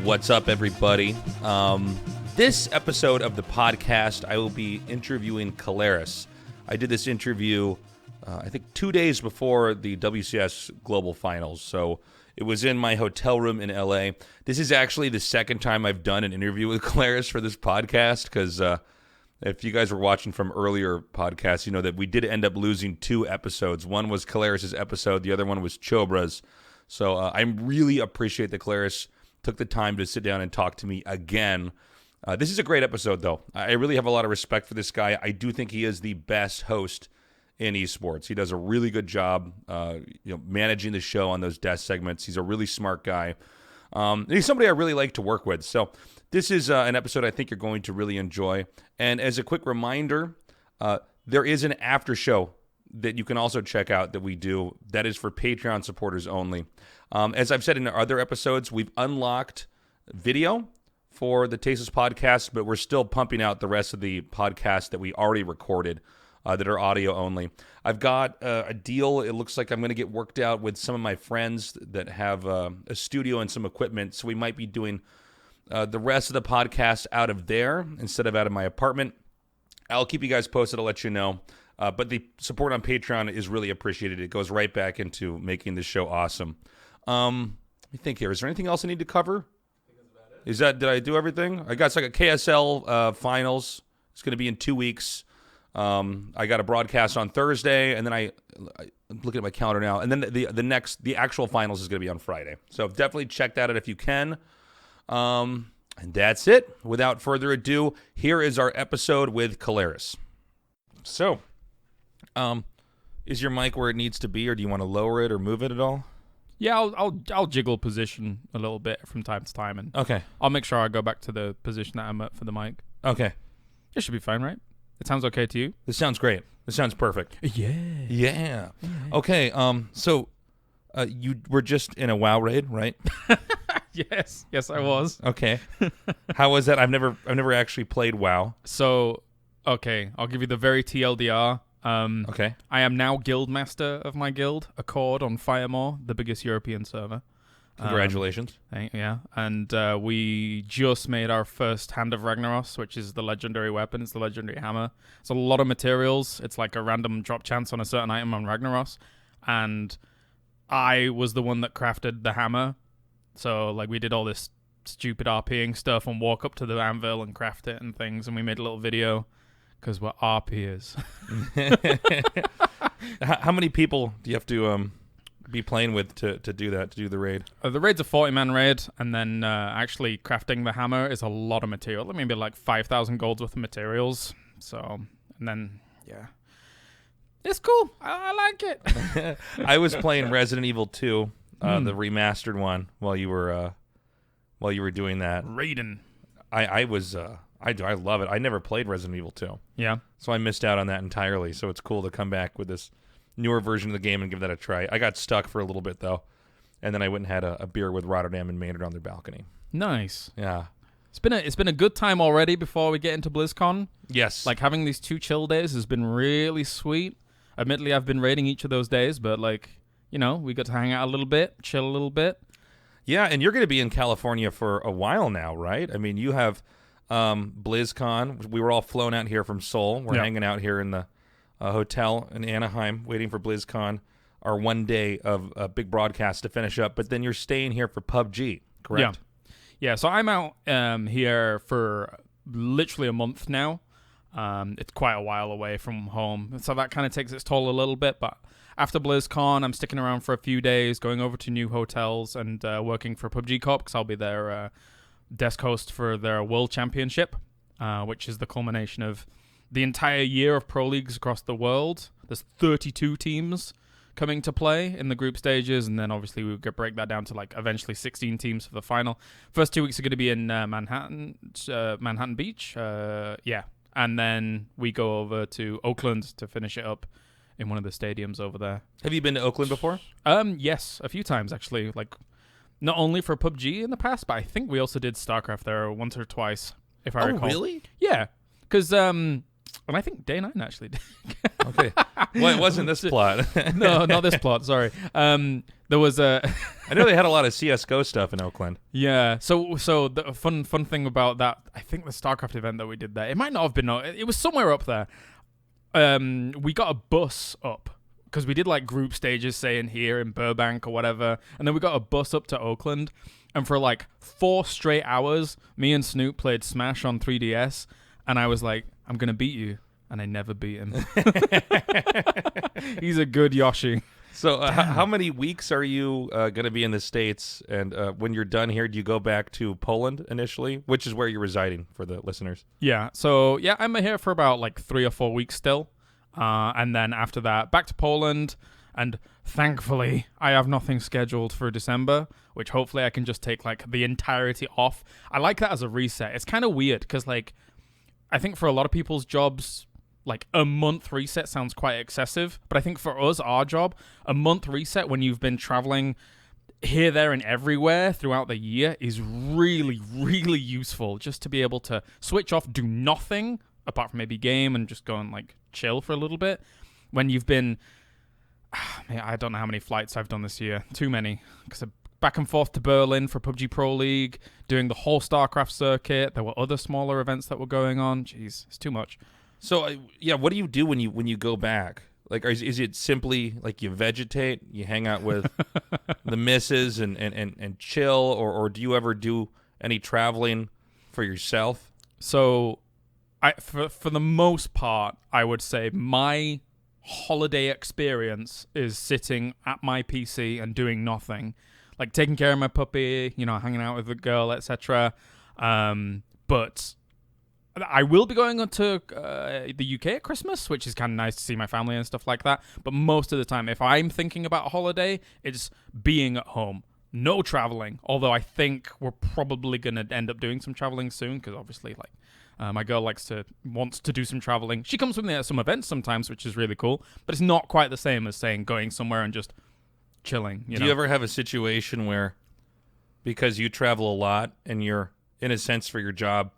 What's up, everybody? This episode of the podcast, I will be interviewing Kaelaris. I did this interview, I think 2 days before the WCS Global Finals, so it was in my hotel room in LA. This is actually the second time I've done an interview with Kaelaris for this podcast, because if you guys were watching from earlier podcasts, you know that we did end up losing 2 episodes. One was Kaelaris' episode, the other one was Chobra's. So I really appreciate that Kaelaris took the time to sit down and talk to me again. This is a great episode, though. I really have a lot of respect for this guy. I do think he is the best host in esports. He does a really good job managing the show on those desk segments. He's a really smart guy. And he's somebody I really like to work with. So this is an episode I think you're going to really enjoy. And as a quick reminder, there is an after show that you can also check out that we do. That is for Patreon supporters only. As I've said in other episodes, we've unlocked video for the Tasteless podcast, but we're still pumping out the rest of the podcasts that we already recorded that are audio only. I've got a deal. It looks like I'm going to get worked out with some of my friends that have a studio and some equipment, so we might be doing the rest of the podcast out of there instead of out of my apartment. I'll keep you guys posted. I'll let you know. But the support on Patreon is really appreciated. It goes right back into making this show awesome. Let me think here. Is there anything else I need to cover? Did I do everything? I got a KSL finals. It's going to be in 2 weeks. I got a broadcast on Thursday, and then I'm looking at my calendar now. And then the actual finals is going to be on Friday. So definitely check that out if you can. And that's it. Without further ado, here is our episode with Kaelaris. So, is your mic where it needs to be, or do you want to lower it or move it at all? Yeah, I'll jiggle position a little bit from time to time, and okay, I'll make sure I go back to the position that I'm at for the mic. Okay, it should be fine, right? It sounds okay to you? This sounds great. This sounds perfect. Yeah. Okay. So, you were just in a WoW raid, right? Yes, I was. Okay. How was that? I've never actually played WoW. So, okay, I'll give you the very TLDR. Okay. I am now guild master of my guild, Accord, on Firemore, the biggest European server. Congratulations. Yeah, and we just made our first Hand of Ragnaros, which is the legendary weapon. It's the legendary hammer. It's a lot of materials. It's like a random drop chance on a certain item on Ragnaros. And I was the one that crafted the hammer. So, like, we did all this stupid RPing stuff and walk up to the anvil and craft it and things. And we made a little video because we're RPers. How many people do you have to be playing with to do that, to do the raid? The raid's a 40-man raid, and then actually crafting the hammer is a lot of material. Maybe like 5,000 golds worth of materials. So, and then, yeah. It's cool. I like it. I was playing Resident Evil 2, the remastered one, while you were doing that. Raiden. I love it. I never played Resident Evil 2. Yeah. So I missed out on that entirely. So it's cool to come back with this newer version of the game and give that a try. I got stuck for a little bit, though. And then I went and had a beer with Rotterdam and Maynard on their balcony. Nice. Yeah. It's been a good time already before we get into BlizzCon. Yes. Like, having these 2 chill days has been really sweet. Admittedly, I've been raiding each of those days, but, like, we got to hang out a little bit, chill a little bit. Yeah, and you're going to be in California for a while now, right? I mean, you have BlizzCon. We were all flown out here from Seoul. We're hanging out here in the hotel in Anaheim waiting for BlizzCon, our 1 day of a big broadcast to finish up. But then you're staying here for PUBG, correct? Yeah, so I'm out here for literally a month now. It's quite a while away from home, so that kind of takes its toll a little bit. But after BlizzCon, I'm sticking around for a few days, going over to new hotels and working for PUBG Corp, because I'll be their desk host for their World Championship, which is the culmination of the entire year of pro leagues across the world. There's 32 teams coming to play in the group stages, and then obviously we could break that down to like eventually 16 teams for the final. First 2 weeks are going to be in Manhattan Beach, and then we go over to Oakland to finish it up in one of the stadiums over there. Have you been to Oakland before? Yes, a few times actually. Like, not only for PUBG in the past, but I think we also did StarCraft there once or twice, if I recall. Oh, really? Yeah, because And I think Day 9 actually did. Okay. Well, it wasn't this plot. No, not this plot. Sorry. There was a. I know they had a lot of CS:GO stuff in Oakland. Yeah. So the fun thing about that, I think the StarCraft event that we did there, it might not have been. It was somewhere up there. We got a bus up because we did like group stages, say in here in Burbank or whatever, and then we got a bus up to Oakland, and for like 4 straight hours, me and Snoop played Smash on 3DS, and I was like, I'm gonna beat you. And I never beat him. He's a good Yoshi. So how many weeks are you going to be in the States? And when you're done here, do you go back to Poland initially, which is where you're residing for the listeners? Yeah. So, yeah, I'm here for about like 3 or 4 weeks still. And then after that, back to Poland. And thankfully, I have nothing scheduled for December, which hopefully I can just take like the entirety off. I like that as a reset. It's kind of weird because like I think for a lot of people's jobs, like a month reset sounds quite excessive, but I think for us, our job, a month reset when you've been traveling here, there, and everywhere throughout the year is really, really useful just to be able to switch off, do nothing apart from maybe game and just go and like chill for a little bit. When you've been, I don't know how many flights I've done this year, too many, because back and forth to Berlin for PUBG Pro League, doing the whole StarCraft circuit. There were other smaller events that were going on. Jeez, it's too much. So, yeah, what do you do when you go back? Like, is it simply like you vegetate, you hang out with the missus and chill, or do you ever do any traveling for yourself? So, for the most part, I would say my holiday experience is sitting at my PC and doing nothing, like taking care of my puppy, hanging out with the girl, etc. But I will be going on to the UK at Christmas, which is kind of nice to see my family and stuff like that. But most of the time, if I'm thinking about a holiday, it's being at home. No traveling, although I think we're probably going to end up doing some traveling soon because obviously my girl wants to do some traveling. She comes with me at some events sometimes, which is really cool. But it's not quite the same as saying going somewhere and just chilling. Do you ever have a situation where, because you travel a lot and you're, in a sense, for your job,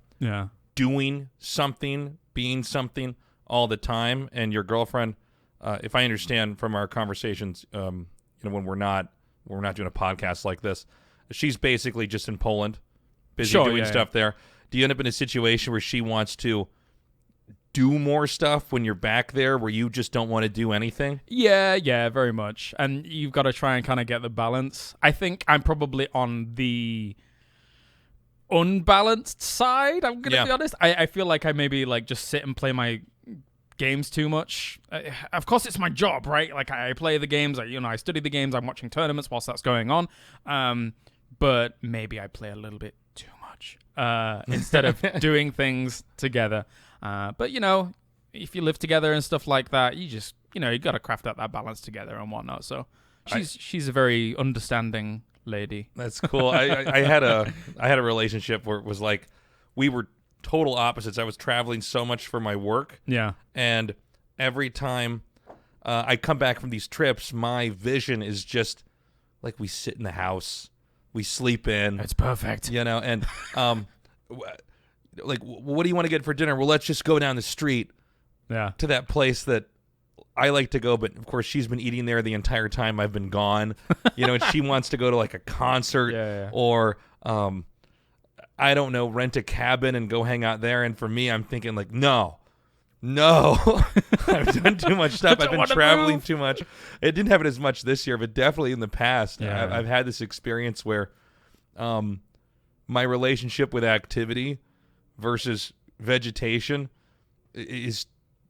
doing something, being something all the time, and your girlfriend, if I understand from our conversations, when we're not doing a podcast like this, she's basically just in Poland, busy doing stuff there. Do you end up in a situation where she wants to do more stuff when you're back there, where you just don't want to do anything? Yeah, very much. And you've got to try and kind of get the balance. I think I'm probably on the unbalanced side, I'm gonna be honest. I feel like I maybe like just sit and play my games too much. Of course it's my job, right? Like I play the games, I study the games, I'm watching tournaments whilst that's going on, but maybe I play a little bit too much instead of doing things together. But if you live together and stuff like that, you just you gotta craft out that balance together and whatnot. So she's a very understanding lady. That's cool. I had a relationship where it was like we were total opposites. I was traveling so much for my work. Yeah. And every time I come back from these trips, my vision is just like we sit in the house, we sleep in. It's perfect. And like, what do you want to get for dinner? Well, let's just go down the street to that place that I like to go, but of course she's been eating there the entire time I've been gone. And she wants to go to like a concert or I don't know, rent a cabin and go hang out there. And for me, I'm thinking like, no, I've done too much stuff. I've been traveling too much. It didn't happen as much this year, but definitely in the past, I've had this experience where my relationship with activity versus vegetation is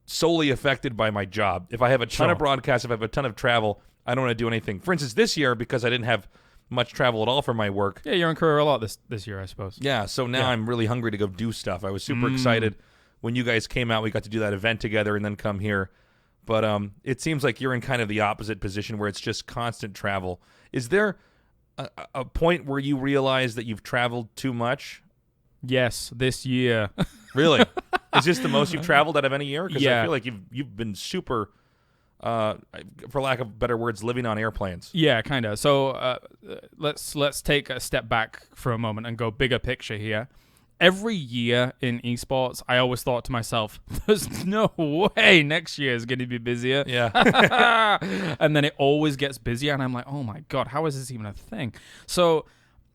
solely affected by my job. If I have a ton of broadcasts, if I have a ton of travel, I don't want to do anything. For instance, this year, because I didn't have much travel at all for my work. Yeah, you're in Carrol a lot this year, I suppose. Yeah, so now I'm really hungry to go do stuff. I was super excited when you guys came out. We got to do that event together and then come here. But it seems like you're in kind of the opposite position where it's just constant travel. Is there a point where you realize that you've traveled too much? Yes, this year. Really? Is this the most you've traveled out of any year? Because I feel like you've been super, for lack of better words, living on airplanes. Yeah, kind of. So let's take a step back for a moment and go bigger picture here. every year in esports, I always thought to myself, there's no way next year is going to be busier. Yeah. And then it always gets busier, and I'm like, oh my God, how is this even a thing? So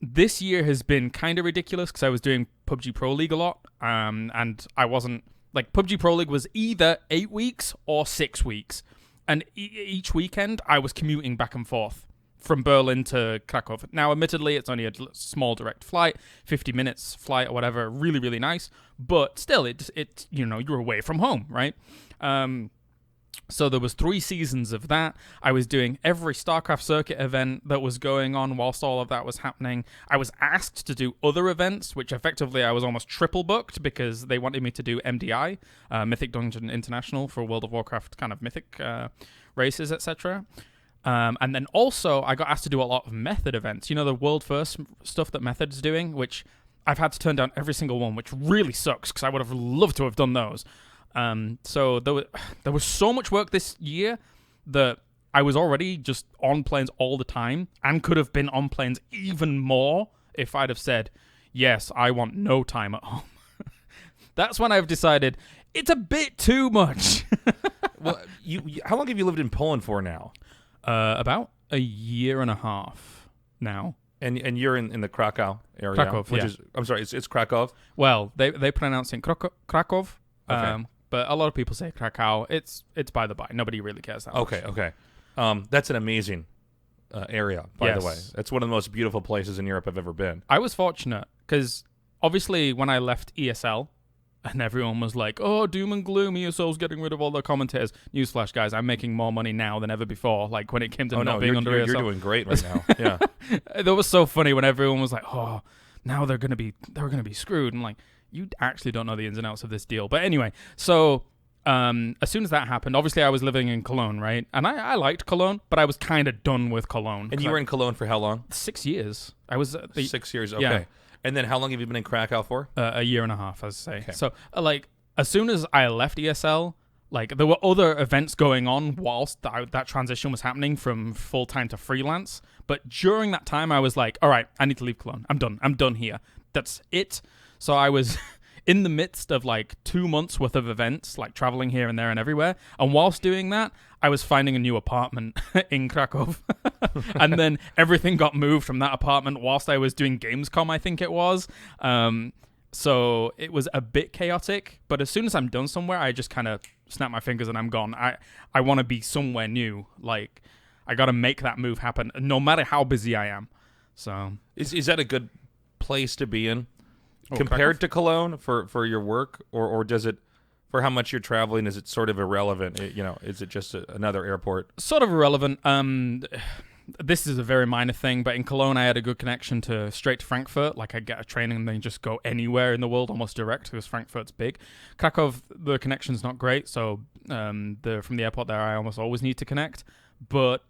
this year has been kind of ridiculous because I was doing PUBG Pro League a lot, and I wasn't, like, PUBG Pro League was either 8 weeks or 6 weeks, and each weekend I was commuting back and forth from Berlin to Krakow. Now, admittedly, it's only a small direct flight, 50 minutes flight or whatever, really, really nice. But still, it you're away from home, right? So there was 3 seasons of that. I was doing every StarCraft circuit event that was going on whilst all of that was happening. I was asked to do other events, which effectively I was almost triple booked because they wanted me to do MDI, Mythic Dungeon International, for World of Warcraft kind of mythic races, etc. And then also, I got asked to do a lot of Method events. You know, the world first stuff that Method's doing, which I've had to turn down every single one, which really sucks because I would have loved to have done those. So there was so much work this year that I was already just on planes all the time and could have been on planes even more if I'd have said, yes, I want no time at home. That's when I've decided it's a bit too much. Well, how long have you lived in Poland for now? About a year and a half now. And you're in the Krakow area, Krakow, which is, I'm sorry, it's Krakow. Well, they pronounce it Krakow. Okay. But a lot of people say Krakow. It's by the by. Nobody really cares that much. Okay. That's an amazing area, by the way. It's one of the most beautiful places in Europe I've ever been. I was fortunate because obviously when I left ESL, and everyone was like, oh, doom and gloom, ESL's getting rid of all the commentators. Newsflash, guys, I'm making more money now than ever before. Like, when it came to being under ESL. You're doing great right now. Yeah. That was so funny when everyone was like, oh, now they're going to be screwed. I'm like, you actually don't know the ins and outs of this deal. But anyway, so as soon as that happened, obviously I was living in Cologne, right? And I liked Cologne, but I was kind of done with Cologne. And you were in Cologne for how long? 6 years. I was 6 years, okay. Yeah. And then how long have you been in Krakow for? A year and a half, as I say. Okay. So, like, as soon as I left ESL, like, there were other events going on whilst that transition was happening from full-time to freelance. But during that time, I was like, all right, I need to leave Cologne. I'm done. I'm done here. That's it. So I was in the midst of, like, 2 months worth of events, like, traveling here and there and everywhere. And whilst doing that, I was finding a new apartment in Krakow. And then everything got moved from that apartment whilst I was doing Gamescom, I think it was. So it was a bit chaotic. But as soon as I'm done somewhere, I just kind of snap my fingers and I'm gone. I want to be somewhere new. Like, I got to make that move happen, no matter how busy I am. So Is that a good place to be in? Oh, compared Krakow? to Cologne for your work, or does it, for how much you're traveling, is it sort of irrelevant? Is it just another airport? Sort of irrelevant. This is a very minor thing, but in Cologne I had a good connection straight to Frankfurt. Like, I get a train and then just go anywhere in the world almost direct because Frankfurt's big. Krakow, the connection's not great, so from the airport there I almost always need to connect. But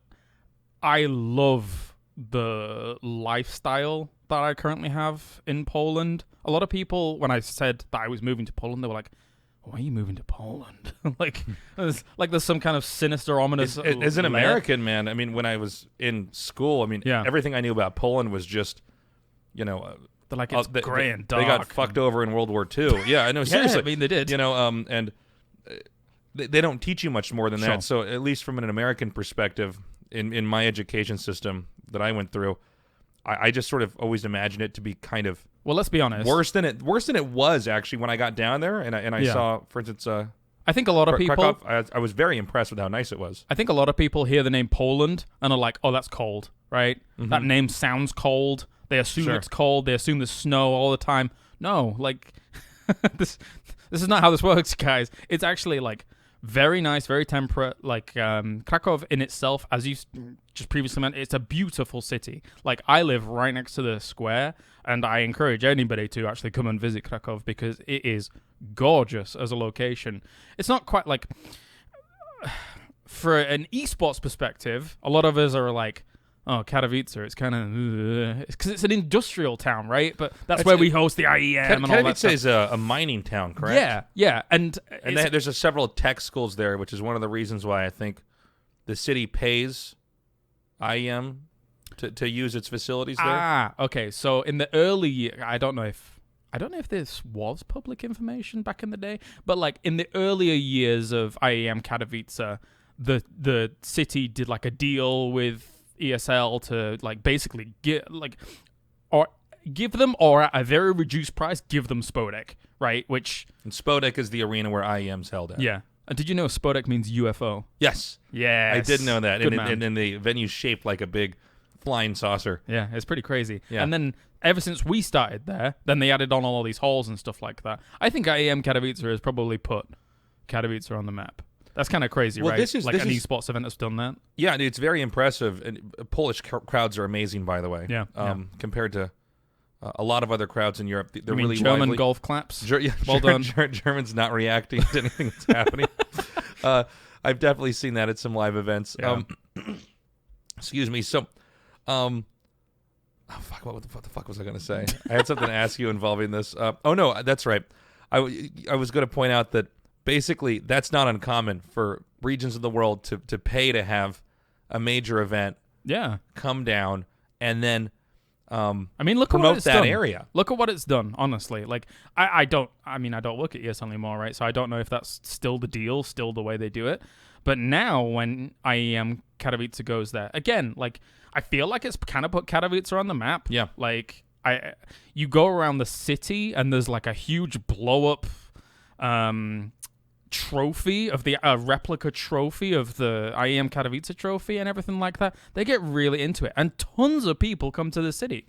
I love the lifestyle that I currently have in Poland. A lot of people, when I said that I was moving to Poland, they were like, why are you moving to Poland? there's some kind of sinister, ominous... As an American, man, I mean, when I was in school, I mean, everything I knew about Poland was just, they're like, it's gray and dark. They got fucked over in World War II. Yeah, I know, seriously. I mean, they did. And they don't teach you much more than Sure. that. So at least from an American perspective, in my education system that I went through, I just sort of always imagined it to be kind of... Well, let's be honest. Worse than it was, actually, when I got down there and I saw, for instance, I think a lot of people... Krakow, I was very impressed with how nice it was. I think a lot of people hear the name Poland and are like, oh, that's cold, right? Mm-hmm. That name sounds cold. They assume it's cold. They assume there's snow all the time. No, like, this is not how this works, guys. It's actually, like, very nice, very temperate. Like, Krakow in itself, as you just previously mentioned, it's a beautiful city. Like, I live right next to the square, and I encourage anybody to actually come and visit Krakow because it is gorgeous as a location. It's not quite like... For an esports perspective, a lot of us are like, oh, Katowice, it's kind of... Because it's an industrial town, right? But that's where we host the IEM and all that stuff. Katowice is a mining town, correct? Yeah. And there's several tech schools there, which is one of the reasons why I think the city pays IEM to use its facilities there. Okay. So in the early year, I don't know if I don't know if this was public information back in the day, but like in the earlier years of IEM Katowice, the city did like a deal with ESL to like basically give them, or at a very reduced price, give them Spodek, right? And Spodek is the arena where IEM's held at. Yeah. And did you know Spodek means UFO? Yes. Yes. I did know that. Good And the venue's shaped like a big flying saucer. Yeah, it's pretty crazy. Yeah. And then ever since we started there, then they added on all these halls and stuff like that. I think IEM Katowice has probably put Katowice on the map. That's kind of crazy, right? This is an esports event that's done that. Yeah, it's very impressive. And Polish crowds are amazing, by the way. Yeah. Compared to a lot of other crowds in Europe. They're really German lively. golf claps? Well done. Germans not reacting to anything that's happening. I've definitely seen that at some live events. Yeah. Excuse me. So, what the fuck was I going to say? I had something to ask you involving this. Oh, no, that's right. I was going to point out that basically that's not uncommon for regions of the world to pay to have a major event come down and then look promote at what it's that done. area. Look at what it's done, honestly. Like, I don't work at ESL anymore, right? So I don't know if that's still the deal, still the way they do it. But now when IEM Katowice goes there, again, like, I feel like it's kind of put Katowice on the map. Yeah. Like, you go around the city and there's like a huge blow-up trophy of the replica trophy of the IEM Katowice trophy and everything like that. They get really into it, and tons of people come to the city.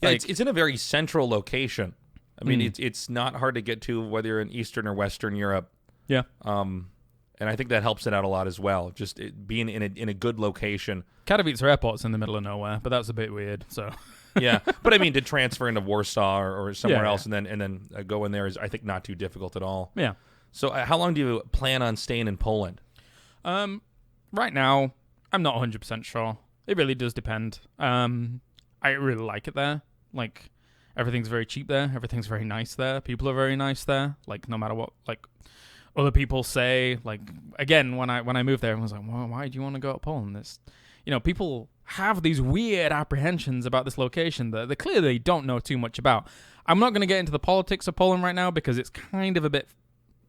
Yeah, it's in a very central location. I mean, it's not hard to get to whether you're in Eastern or Western Europe. Yeah. And I think that helps it out a lot as well. Just being in a good location. Katowice Airport's in the middle of nowhere, but that's a bit weird. So. Yeah, but I mean, to transfer into Warsaw or somewhere else and then go in there is, I think, not too difficult at all. Yeah. So how long do you plan on staying in Poland? Right now, I'm not 100% sure. It really does depend. I really like it there. Like, everything's very cheap there. Everything's very nice there. People are very nice there. Like, no matter what, like, other people say. Like, again, when I moved there, I was like, well, why do you want to go to Poland? People have these weird apprehensions about this location that they clearly don't know too much about. I'm not going to get into the politics of Poland right now because it's kind of a bit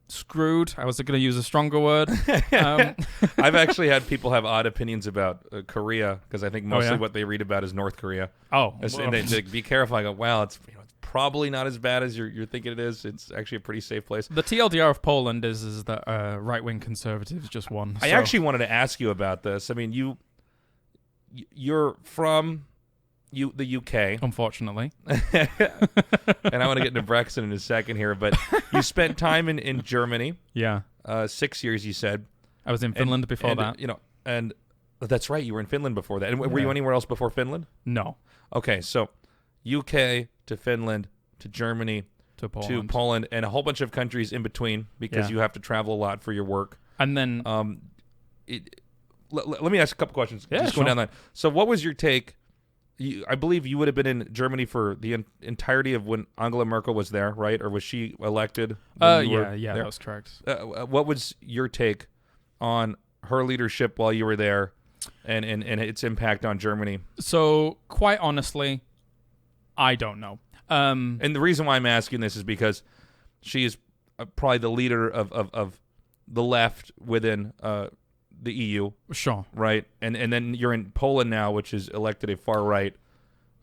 screwed. I was going to use a stronger word. I've actually had people have odd opinions about Korea because I think mostly what they read about is North Korea. Oh, and they be careful. I go, wow, it's probably not as bad as you're thinking it is. It's actually a pretty safe place. The TLDR of Poland is that right-wing conservatives just won. I actually wanted to ask you about this. I mean, you're from the UK. Unfortunately. And I want to get into Brexit in a second here, but you spent time in Germany. Yeah. 6 years, you said. I was in Finland before that. And that's right, you were in Finland before that. And were you anywhere else before Finland? No. Okay, so UK to Finland to Germany to Poland and a whole bunch of countries in between because you have to travel a lot for your work. And then let me ask a couple questions. Yeah, just going down that. So what was your take? I believe you would have been in Germany for the entirety of when Angela Merkel was there, right? Or was she elected? Yeah, that was correct. What was your take on her leadership while you were there and its impact on Germany? So, quite honestly, I don't know. And the reason why I'm asking this is because she is probably the leader of the left within the EU. Sure. Right? And then you're in Poland now, which is elected a far right.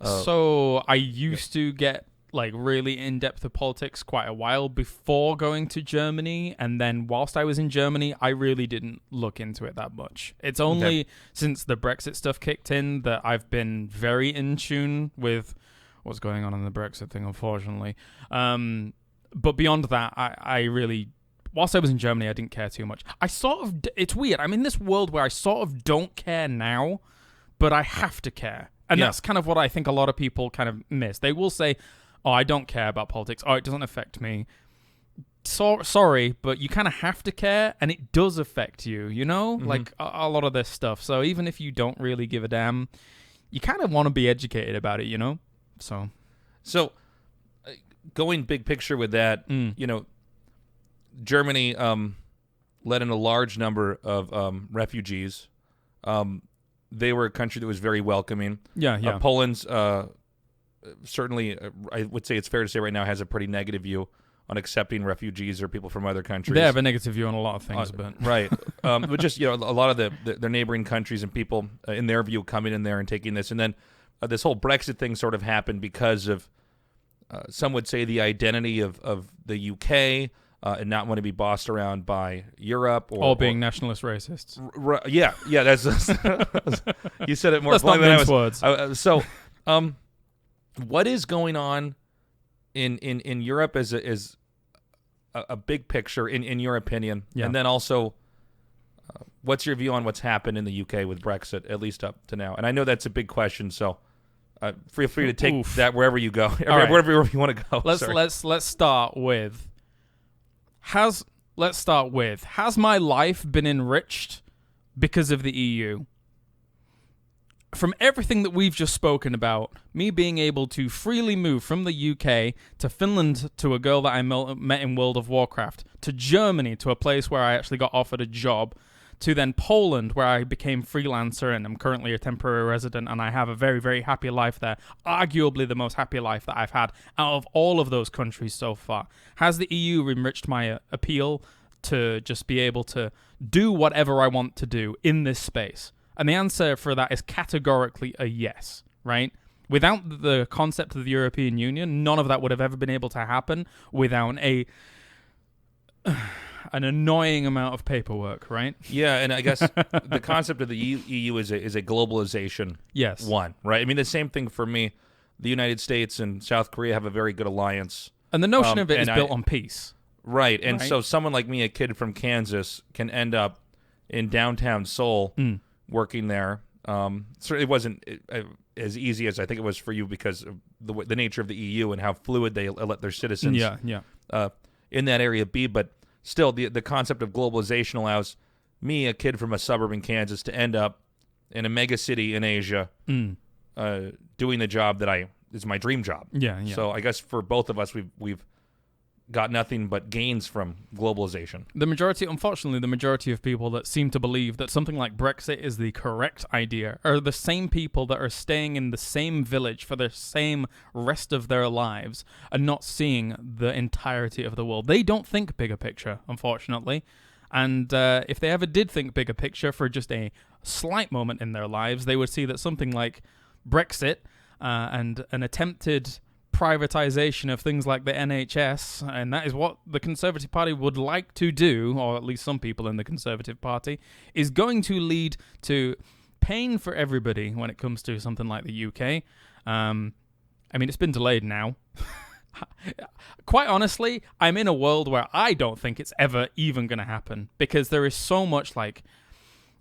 So I used to get like really in-depth of politics quite a while before going to Germany. And then whilst I was in Germany, I really didn't look into it that much. It's only since the Brexit stuff kicked in that I've been very in tune with what's going on in the Brexit thing, unfortunately. But beyond that, I really... Whilst I was in Germany, I didn't care too much. It's weird. I'm in this world where I sort of don't care now, but I have to care. And that's kind of what I think a lot of people kind of miss. They will say, oh, I don't care about politics. Oh, it doesn't affect me. Sorry, but you kind of have to care, and it does affect you, Like a lot of this stuff. So even if you don't really give a damn, you kind of want to be educated about it, So going big picture with that, Germany let in a large number of refugees. They were a country that was very welcoming. Yeah. Poland's certainly, I would say it's fair to say right now, has a pretty negative view on accepting refugees or people from other countries. They have a negative view on a lot of things, but right. But just a lot of their neighboring countries and people, in their view, coming in there and taking this, and then this whole Brexit thing sort of happened because of some would say the identity of the UK and not want to be bossed around by Europe or being nationalist racists. Yeah, that's you said it more Let's not than mince words. So, what is going on in Europe as a big picture in your opinion, and then also what's your view on what's happened in the UK with Brexit, at least up to now? And I know that's a big question, so feel free to take that wherever you go, wherever you want to go. Let's start with has my life been enriched because of the EU? From everything that we've just spoken about, me being able to freely move from the UK to Finland to a girl that I met in World of Warcraft, to Germany to a place where I actually got offered a job, to then Poland where I became freelancer and I'm currently a temporary resident and I have a very, very happy life there, arguably the most happy life that I've had out of all of those countries so far. Has the EU enriched my appeal to just be able to do whatever I want to do in this space? And the answer for that is categorically a yes, right? Without the concept of the European Union, none of that would have ever been able to happen without an annoying amount of paperwork, right? Yeah, and I guess the concept of the EU is a globalization. Yes. One, right? I mean, the same thing for me. The United States and South Korea have a very good alliance. And the notion of it is built on peace. Right, and so someone like me, a kid from Kansas, can end up in downtown Seoul working there. Certainly wasn't as easy as I think it was for you because of the nature of the EU and how fluid they let their citizens in that area be. But still, the concept of globalization allows me, a kid from a suburb in Kansas, to end up in a mega city in Asia doing the job that is my dream job. Yeah. So I guess for both of us, we've got nothing but gains from globalization. Unfortunately, the majority of people that seem to believe that something like Brexit is the correct idea are the same people that are staying in the same village for the same rest of their lives and not seeing the entirety of the world. They don't think bigger picture, unfortunately. And if they ever did think bigger picture for just a slight moment in their lives, they would see that something like Brexit and an attempted privatization of things like the NHS, and that is what the Conservative Party would like to do, or at least some people in the Conservative Party, is going to lead to pain for everybody when it comes to something like the UK. I mean, it's been delayed now. Quite honestly, I'm in a world where I don't think it's ever even going to happen, because there is so much, like,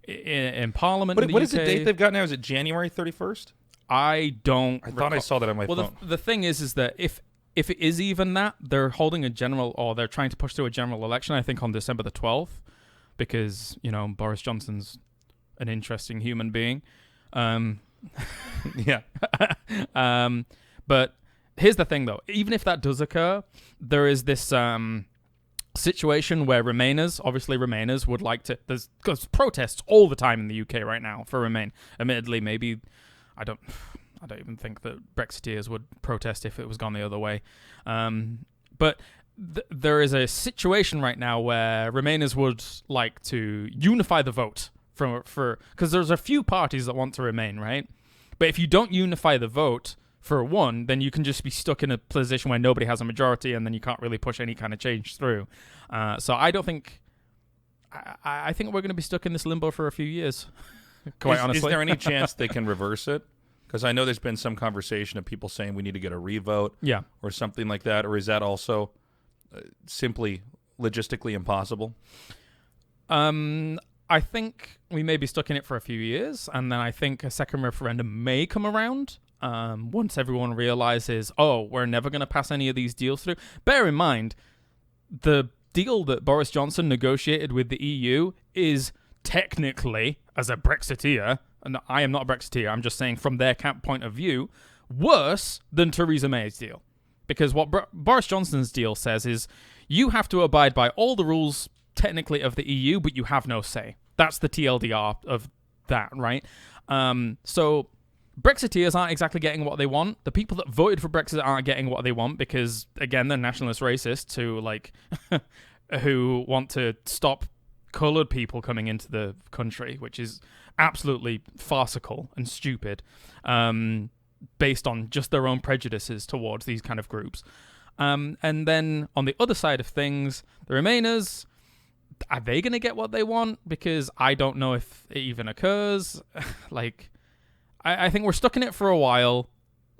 in Parliament in the UK. What is the date they've got now? Is it January 31st? I thought I saw that on my phone. The thing is that if it is even that, they're holding a general, or they're trying to push through a general election, I think on December the 12th, because, Boris Johnson's an interesting human being. Yeah. But here's the thing, though. Even if that does occur, there is this situation where Remainers would like to... There's protests all the time in the UK right now for Remain. Admittedly, maybe... I don't even think that Brexiteers would protest if it was gone the other way. But there is a situation right now where Remainers would like to unify the vote because there's a few parties that want to remain, right? But if you don't unify the vote for one, then you can just be stuck in a position where nobody has a majority, and then you can't really push any kind of change through. So I don't think... I think we're going to be stuck in this limbo for a few years. Quite honestly. Is there any chance they can reverse it? Because I know there's been some conversation of people saying we need to get a revote or something like that. Or is that also simply logistically impossible? I think we may be stuck in it for a few years, and then I think a second referendum may come around once everyone realizes, we're never going to pass any of these deals through. Bear in mind, the deal that Boris Johnson negotiated with the EU is technically, as a Brexiteer, and I am not a Brexiteer, I'm just saying from their camp point of view, worse than Theresa May's deal. Because what Boris Johnson's deal says is, you have to abide by all the rules, technically, of the EU, but you have no say. That's the TLDR of that, right? So Brexiteers aren't exactly getting what they want. The people that voted for Brexit aren't getting what they want because, again, they're nationalist racists who, like, who want to stop coloured people coming into the country, which is absolutely farcical and stupid, based on just their own prejudices towards these kind of groups. And then on the other side of things, the Remainers, are they going to get what they want? Because I don't know if it even occurs. Like, I think we're stuck in it for a while,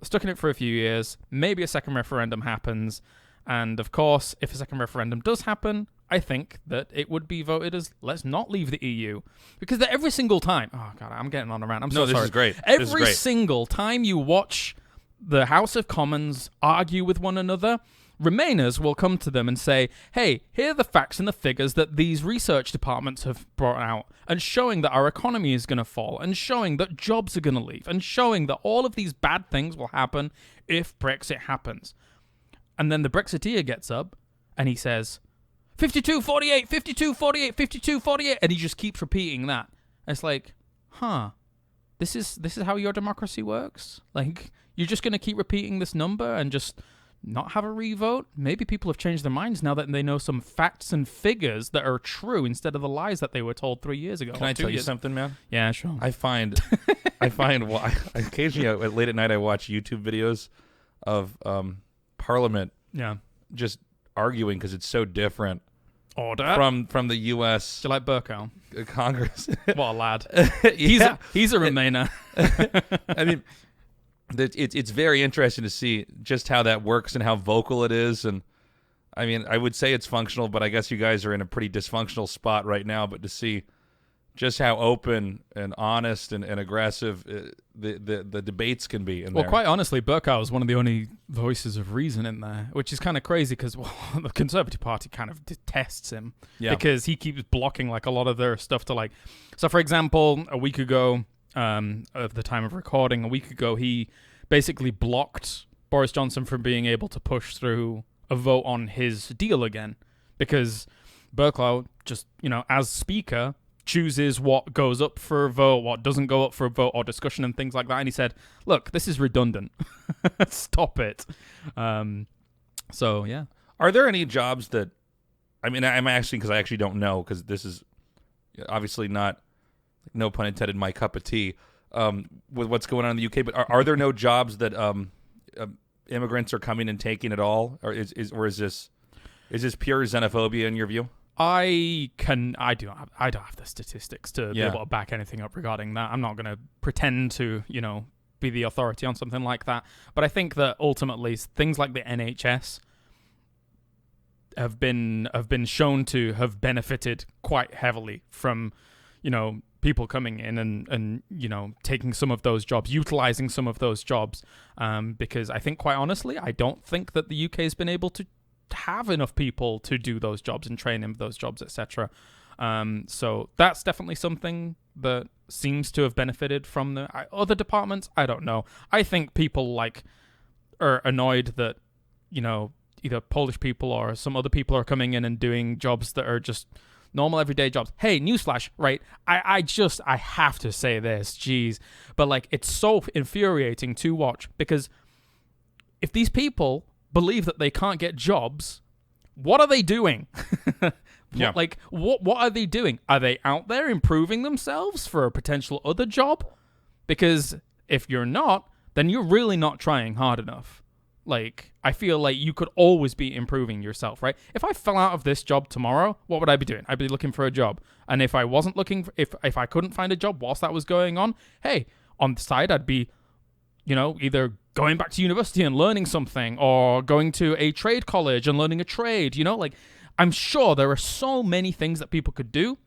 stuck in it for a few years. Maybe a second referendum happens. And of course, if a second referendum does happen, I think that it would be voted as let's not leave the EU. Because every single time, oh God, I'm getting on a rant. I'm so sorry. No, this is great. Every single time you watch the House of Commons argue with one another, Remainers will come to them and say, hey, here are the facts and the figures that these research departments have brought out, and showing that our economy is going to fall, and showing that jobs are going to leave, and showing that all of these bad things will happen if Brexit happens. And then the Brexiteer gets up and he says, 52-48, 52-48, 52-48, and he just keeps repeating that. And it's like, this is how your democracy works? Like, you're just going to keep repeating this number and just not have a revote? Maybe people have changed their minds now that they know some facts and figures that are true instead of the lies that they were told 3 years ago. Can I tell you something, man? Yeah, sure. I find occasionally late at night I watch YouTube videos of Parliament just arguing because it's so different from the U.S. Do you like Burkow? Congress. What a lad. Yeah. He's a Remainer. I mean, it's very interesting to see just how that works and how vocal it is. And I mean, I would say it's functional, but I guess you guys are in a pretty dysfunctional spot right now. But to see just how open and honest and aggressive the debates can be in there. Well, quite honestly, Burkow is one of the only voices of reason in there, which is kind of crazy because the Conservative Party kind of detests him because he keeps blocking like a lot of their stuff to like. So, for example, a week ago, of the time of recording, a week ago, he basically blocked Boris Johnson from being able to push through a vote on his deal again because Burkow just, as speaker, chooses what goes up for a vote, what doesn't go up for a vote or discussion and things like that. And he said, look, this is redundant. Stop it. So, yeah. Are there any jobs that, I mean, I'm asking because I actually don't know because this is obviously not, no pun intended, my cup of tea with what's going on in the UK. But are there no jobs that immigrants are coming and taking at all? Or is this pure xenophobia in your view? I don't have the statistics to be able to back anything up regarding that. I'm not going to pretend to, be the authority on something like that. But I think that ultimately things like the NHS have been shown to have benefited quite heavily from, people coming in and taking some of those jobs, utilizing some of those jobs. Because I think, quite honestly, I don't think that the UK has been able to have enough people to do those jobs and train in those jobs, etc. So that's definitely something that seems to have benefited from the other departments. I don't know. I think people are annoyed that either Polish people or some other people are coming in and doing jobs that are just normal everyday jobs. Hey, newsflash, right? I have to say this, jeez, but it's so infuriating to watch because if these people believe that they can't get jobs, what are they doing? Yeah. What are they doing? Are they out there improving themselves for a potential other job? Because if you're not, then you're really not trying hard enough. I feel like you could always be improving yourself, right? If I fell out of this job tomorrow, what would I be doing? I'd be looking for a job. And if I wasn't looking, if I couldn't find a job whilst that was going on, hey, on the side, I'd be either going back to university and learning something or going to a trade college and learning a trade, I'm sure there are so many things that people could do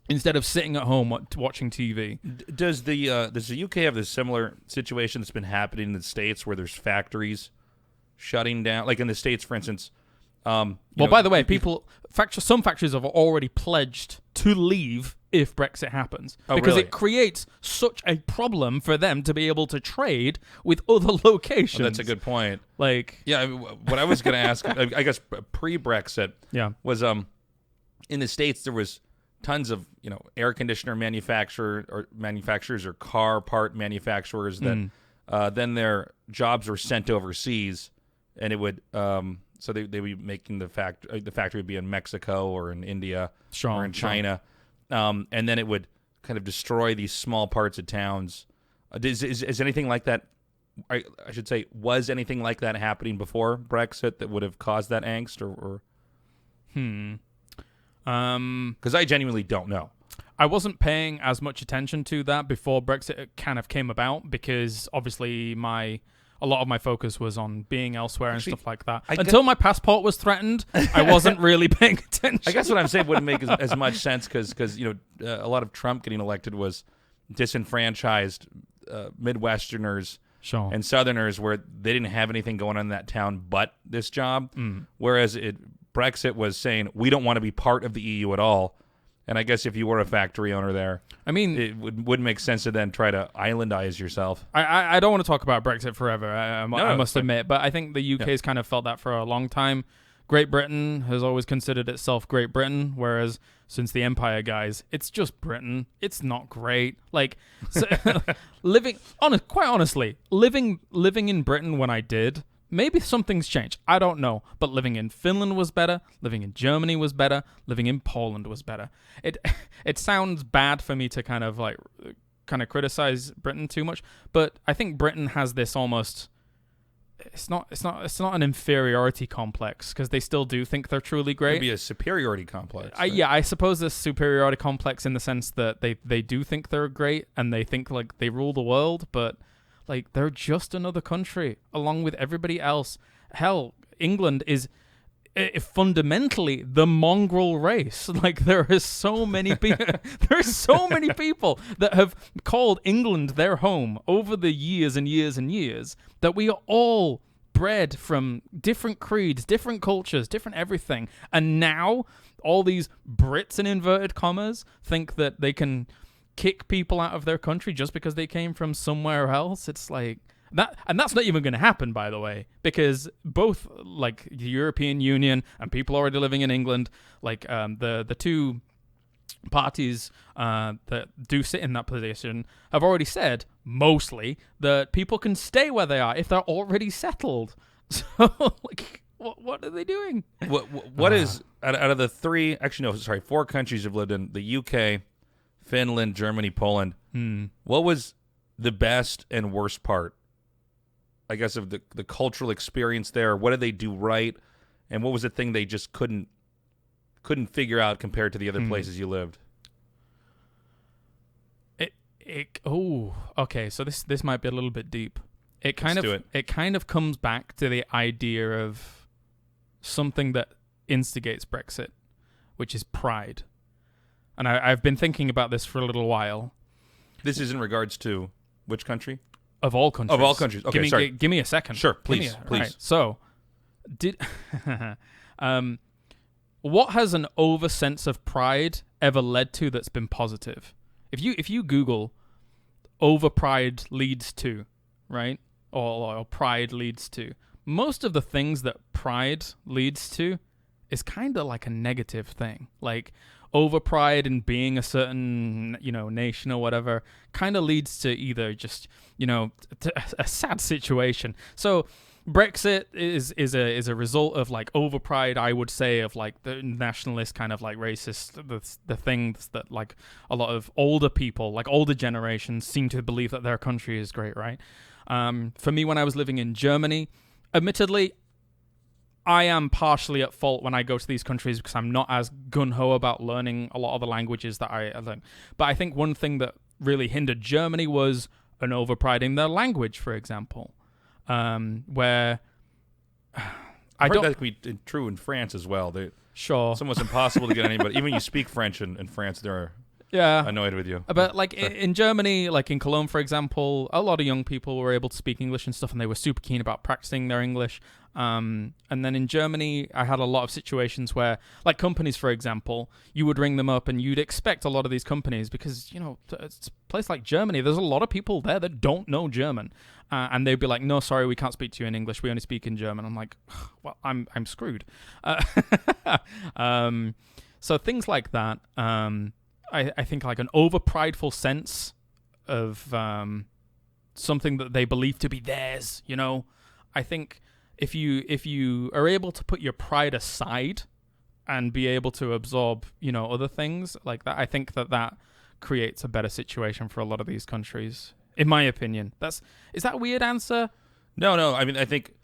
instead of sitting at home watching TV. Does the UK have this similar situation that's been happening in the States where there's factories shutting down? Like in the States, for instance. By the way, some factories have already pledged to leave if Brexit happens. Because really? It creates such a problem for them to be able to trade with other locations. Oh, that's a good point. Yeah, what I was going to ask, I guess pre-Brexit was in the States there was tons of air conditioner manufacturers or car part manufacturers that then their jobs were sent overseas, and it would so they would be making the factory would be in Mexico or in India or in China, and then it would kind of destroy these small parts of towns. Is anything like that? I should say, was anything like that happening before Brexit that would have caused that angst, or? Because I genuinely don't know. I wasn't paying as much attention to that before Brexit kind of came about, because obviously a lot of my focus was on being elsewhere and stuff like that. Until my passport was threatened, I wasn't really paying attention. I guess what I'm saying wouldn't make as much sense because a lot of Trump getting elected was disenfranchised Midwesterners and Southerners, where they didn't have anything going on in that town but this job. Whereas Brexit was saying, we don't want to be part of the EU at all. And I guess if you were a factory owner there, I mean, it would make sense to then try to islandize yourself. I don't want to talk about Brexit forever, I must admit, but I think the UK's kind of felt that for a long time. Great Britain has always considered itself Great Britain, whereas since the Empire guys, it's just Britain. It's not great. Like, quite honestly, living in Britain when I did, maybe something's changed. I don't know. But living in Finland was better. Living in Germany was better. Living in Poland was better. It sounds bad for me to kind of criticize Britain too much, but I think Britain has this almost. It's not an inferiority complex, because they still do think they're truly great. Maybe a superiority complex. I suppose this superiority complex in the sense that they do think they're great and they think like they rule the world, but like they're just another country along with everybody else. Hell, England is fundamentally the mongrel race. Like there are so many people. There's so many people that have called England their home over the years and years and years, that we are all bred from different creeds, different cultures, different everything. And now all these Brits in inverted commas think that they can kick people out of their country just because they came from somewhere else. It's like that, and that's not even going to happen, by the way, because both like the European Union and people already living in England, like the two parties that do sit in that position have already said mostly that people can stay where they are if they're already settled. So like, what are they doing? What is out of the four countries you've lived in: the UK, Finland, Germany, Poland. What was the best and worst part, I guess, of the cultural experience there? What did they do right, and what was the thing they just couldn't figure out compared to the other places you lived? Okay, so this might be a little bit deep. It kind of comes back to the idea of something that instigates Brexit, which is pride. And I've been thinking about this for a little while. This is in regards to which country? Of all countries. Of all countries. Okay, sorry. Give me a second. Sure, please. Right. So, what has an over sense of pride ever led to that's been positive? If you Google over pride leads to, right? Or pride leads to, most of the things that pride leads to is kind of like a negative thing. Like over pride in being a certain, nation or whatever kind of leads to either just, a sad situation. So Brexit is a result of like over pride, I would say, of like the nationalist kind of like racist, the things that like a lot of older people, like older generations, seem to believe that their country is great, right? For me, when I was living in Germany, admittedly, I am partially at fault when I go to these countries because I'm not as gung-ho about learning a lot of the languages that I learn. But I think one thing that really hindered Germany was an overpride in their language, for example, where I don't. That could be true in France as well. Sure, it's almost impossible to get anybody. Even you speak French in France, they're annoyed with you. But like in Germany, like in Cologne, for example, a lot of young people were able to speak English and stuff, and they were super keen about practicing their English. And then in Germany, I had a lot of situations where, like companies, for example, you would ring them up and you'd expect a lot of these companies because, it's a place like Germany, there's a lot of people there that don't know German. And they'd be like, no, sorry, we can't speak to you in English. We only speak in German. I'm like, well, I'm screwed. So things like that. I think like an over prideful sense of something that they believe to be theirs. You know, I think if you are able to put your pride aside and be able to absorb, you know, other things like that, I think that creates a better situation for a lot of these countries, in my opinion. Is that a weird answer? No. I mean, I think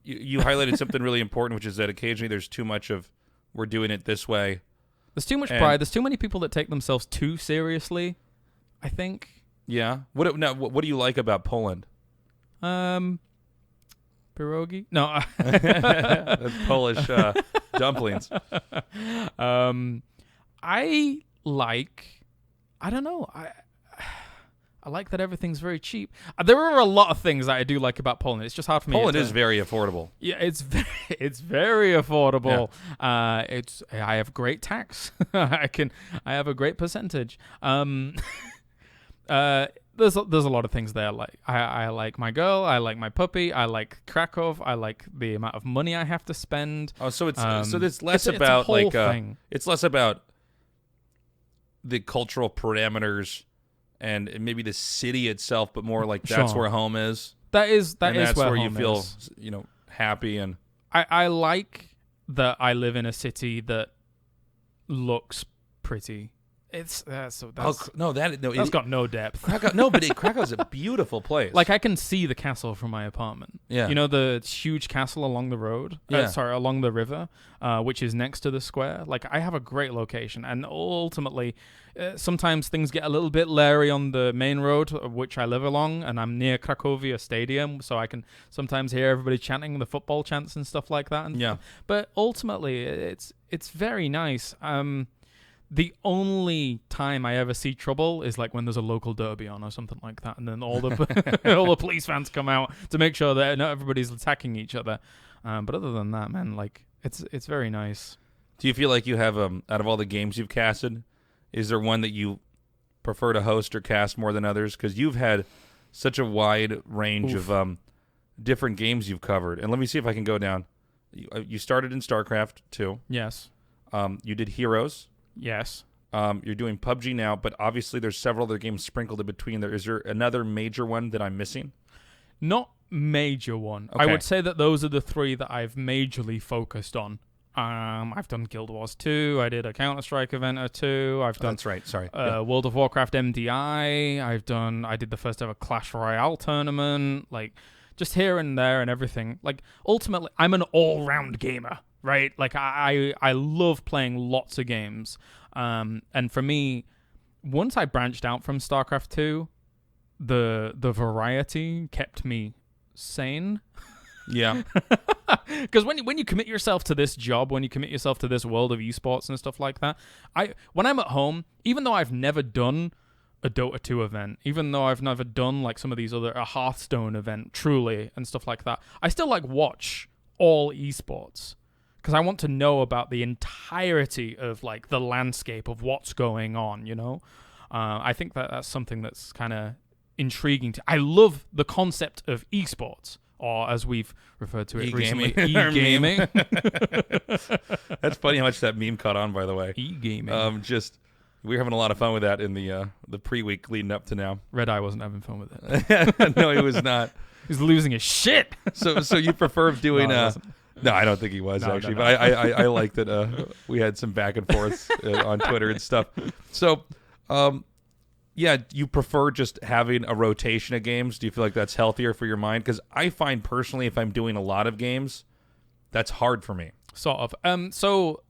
you highlighted something really important, which is that occasionally there's too much of we're doing it this way. There's too much pride. There's too many people that take themselves too seriously, I think. Yeah. What do you like about Poland? Pierogi? No. That's Polish dumplings. I don't know. I like that everything's very cheap. There are a lot of things that I do like about Poland. It's just hard for me. Poland is very affordable. Yeah, it's very affordable. Yeah. I have great tax. I have a great percentage. There's a lot of things there. Like I like my girl. I like my puppy. I like Krakow. I like the amount of money I have to spend. Oh, so it's less about like it's less about the cultural parameters and maybe the city itself, but more like that's where home is. That's where home you feel is. Happy. And I like that I live in a city that looks pretty. It's that's got no depth. Krakow, but Krakow's a beautiful place. Like I can see the castle from my apartment. Yeah, you know the huge castle along the road. Yeah, along the river, which is next to the square. Like I have a great location, and ultimately, sometimes things get a little bit leery on the main road, which I live along, and I'm near Cracovia Stadium, so I can sometimes hear everybody chanting the football chants and stuff like that. But ultimately, it's very nice. The only time I ever see trouble is like when there's a local derby on or something like that, and then all the all the police fans come out to make sure that not everybody's attacking each other. But other than that, man, like it's very nice. Do you feel like you have out of all the games you've casted, is there one that you prefer to host or cast more than others? Because you've had such a wide range of different games you've covered. And let me see if I can go down. You started in StarCraft 2. Yes. You did Heroes. Yes. You're doing PUBG now, but obviously there's several other games sprinkled in between there. Is there another major one that I'm missing? Not major one. Okay. I would say that those are the three that I've majorly focused on. I've done Guild Wars 2. I did a Counter-Strike event or 2. I've done that's right. Sorry. World of Warcraft MDI. I did the first ever Clash Royale tournament. Like just here and there and everything. Like ultimately, I'm an all-round gamer. Right, like I love playing lots of games, and for me, once I branched out from StarCraft 2, the variety kept me sane. Yeah, because when you commit yourself to this job, when you commit yourself to this world of esports and stuff like that, when I'm at home, even though I've never done a Dota 2 event, even though I've never done like some of these a Hearthstone event, truly, and stuff like that, I still like watch all esports. Because I want to know about the entirety of like the landscape of what's going on, you know? I think that's something that's kind of intriguing. I love the concept of esports, or as we've referred to it recently, e-gaming. That's funny how much that meme caught on, by the way. E-gaming. We were having a lot of fun with that in the pre-week leading up to now. Red Eye wasn't having fun with it. No, he was not. He's losing his shit. So you prefer doing... No, I don't think he was actually, but I like that we had some back and forth on Twitter and stuff. So, you prefer just having a rotation of games? Do you feel like that's healthier for your mind? Because I find personally, if I'm doing a lot of games, that's hard for me. Sort of. So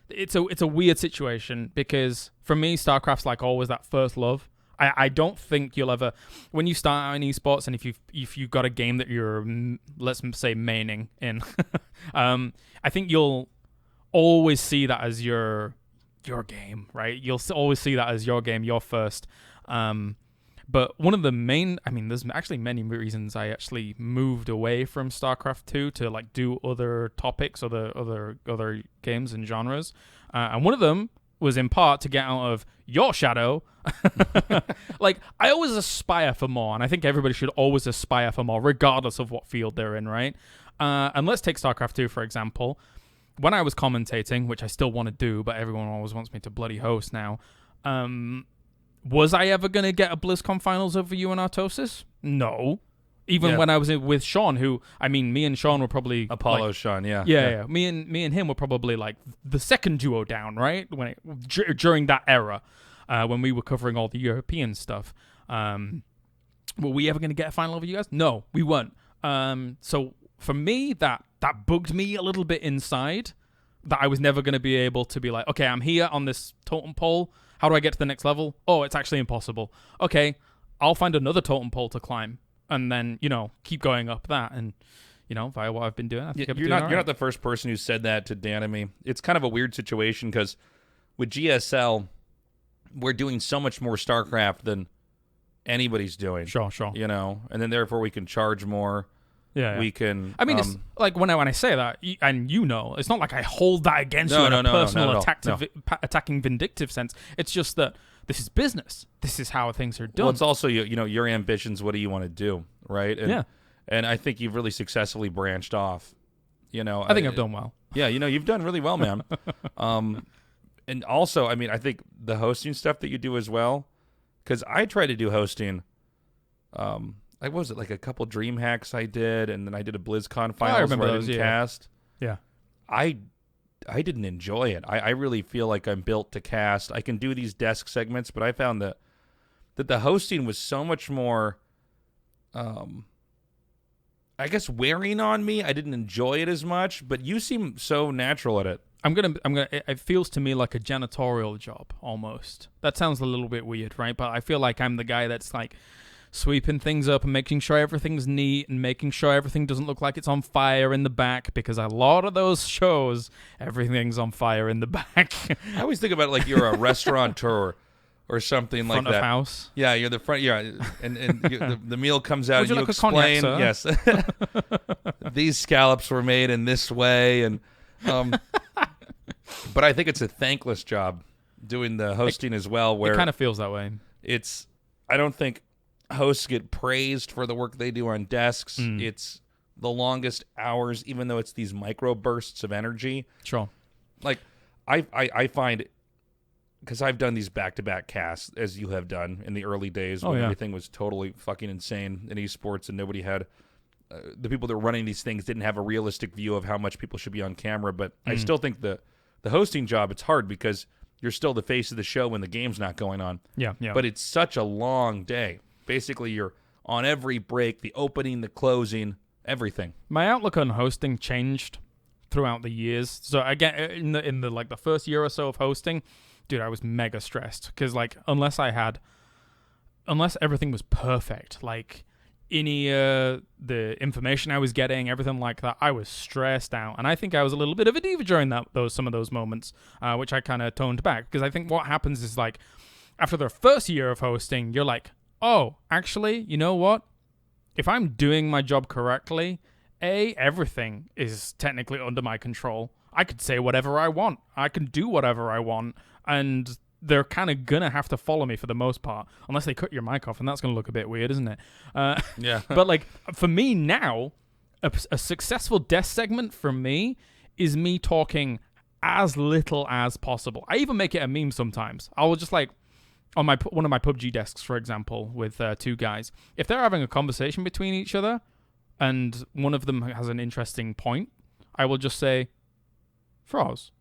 it's a weird situation because for me, StarCraft's like always that first love. I don't think you'll ever, when you start out in esports, and if you've got a game that you're, let's say, maining in, I think you'll always see that as your game, right? You'll always see that as your game, your first. But one of the main, there's actually many reasons I actually moved away from StarCraft 2 to like do other topics, other games and genres, and one of them was in part to get out of your shadow. Like, I always aspire for more, and I think everybody should always aspire for more, regardless of what field they're in, right? And let's take StarCraft 2, for example. when I was commentating, which I still want to do, but everyone always wants me to bloody host now. Was I ever going to get a BlizzCon finals over you and Artosis? No. Even when I was with Sean, me and Sean were probably Apollo like, Sean, yeah. Yeah. Me and him were probably like the second duo down, right? During that era, when we were covering all the European stuff. Were we ever going to get a final over you guys? No, we weren't. So for me, that bugged me a little bit inside, that I was never going to be able to be like, okay, I'm here on this totem pole. How do I get to the next level? Oh, it's actually impossible. Okay, I'll find another totem pole to climb. And then, keep going up that. And, via what I've been doing, I think you're not the first person who said that to Dan and me. It's kind of a weird situation because with GSL, we're doing so much more StarCraft than anybody's doing. Sure. And then therefore we can charge more. Yeah. We can. I mean, it's like when I say that, and it's not like I hold that against you in a personal attacking vindictive sense. It's just that this is business. This is how things are done. Well, it's also your ambitions. What do you want to do, right? And I think you've really successfully branched off. I think I've done well. Yeah, you've done really well, man. And also, I mean, I think the hosting stuff that you do as well, because I try to do hosting. What was it, like a couple Dream Hacks I did, and then I did a BlizzCon finals where I didn't cast. Yeah. I didn't enjoy it. I really feel like I'm built to cast. I can do these desk segments, but I found that the hosting was so much more, I guess, wearing on me. I didn't enjoy it as much, but you seem so natural at it. It feels to me like a janitorial job, almost. That sounds a little bit weird, right? But I feel like I'm the guy that's like sweeping things up and making sure everything's neat and making sure everything doesn't look like it's on fire in the back, because a lot of those shows, everything's on fire in the back. I always think about it like you're a restaurateur or something like that. Front of house. Yeah, you're the front. Yeah, and the meal comes out Would and you you like a explain. cognac, sir? Yes, these scallops were made in this way, and but I think it's a thankless job doing the hosting as well. Where it kind of feels that way. I don't think hosts get praised for the work they do on desks. It's the longest hours, even though it's these micro bursts of energy. Sure. Like I find, because I've done these back-to-back casts, as you have done in the early days when everything was totally fucking insane in esports and nobody had the people that were running these things didn't have a realistic view of how much people should be on camera. But I still think the hosting job, it's hard because you're still the face of the show when the game's not going on. Yeah. But it's such a long day. Basically, you're on every break, the opening, the closing, everything. My outlook on hosting changed throughout the years. So again, in the like the first year or so of hosting, dude, I was mega stressed because like unless everything was perfect, like the information I was getting, everything like that, I was stressed out, and I think I was a little bit of a diva during some of those moments, which I kind of toned back, because I think what happens is like after the first year of hosting, you're like, oh, actually, you know what? If I'm doing my job correctly, everything is technically under my control. I could say whatever I want. I can do whatever I want. And they're kind of going to have to follow me for the most part, unless they cut your mic off, and that's going to look a bit weird, isn't it? Yeah. But like for me now, a successful desk segment for me is me talking as little as possible. I even make it a meme sometimes. I will just like, on one of my PUBG desks, for example, with two guys, if they're having a conversation between each other and one of them has an interesting point, I will just say, Froz.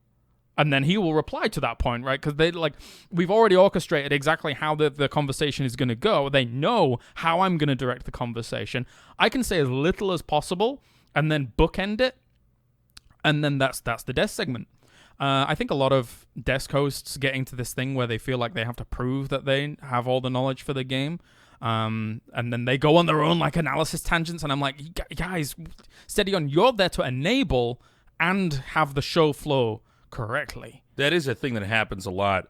And then he will reply to that point, right? Because we've already orchestrated exactly how the conversation is going to go. They know how I'm going to direct the conversation. I can say as little as possible and then bookend it. And then that's the desk segment. I think a lot of desk hosts get into this thing where they feel like they have to prove that they have all the knowledge for the game. And then they go on their own like analysis tangents. And I'm like, guys, steady on. You're there to enable and have the show flow correctly. That is a thing that happens a lot,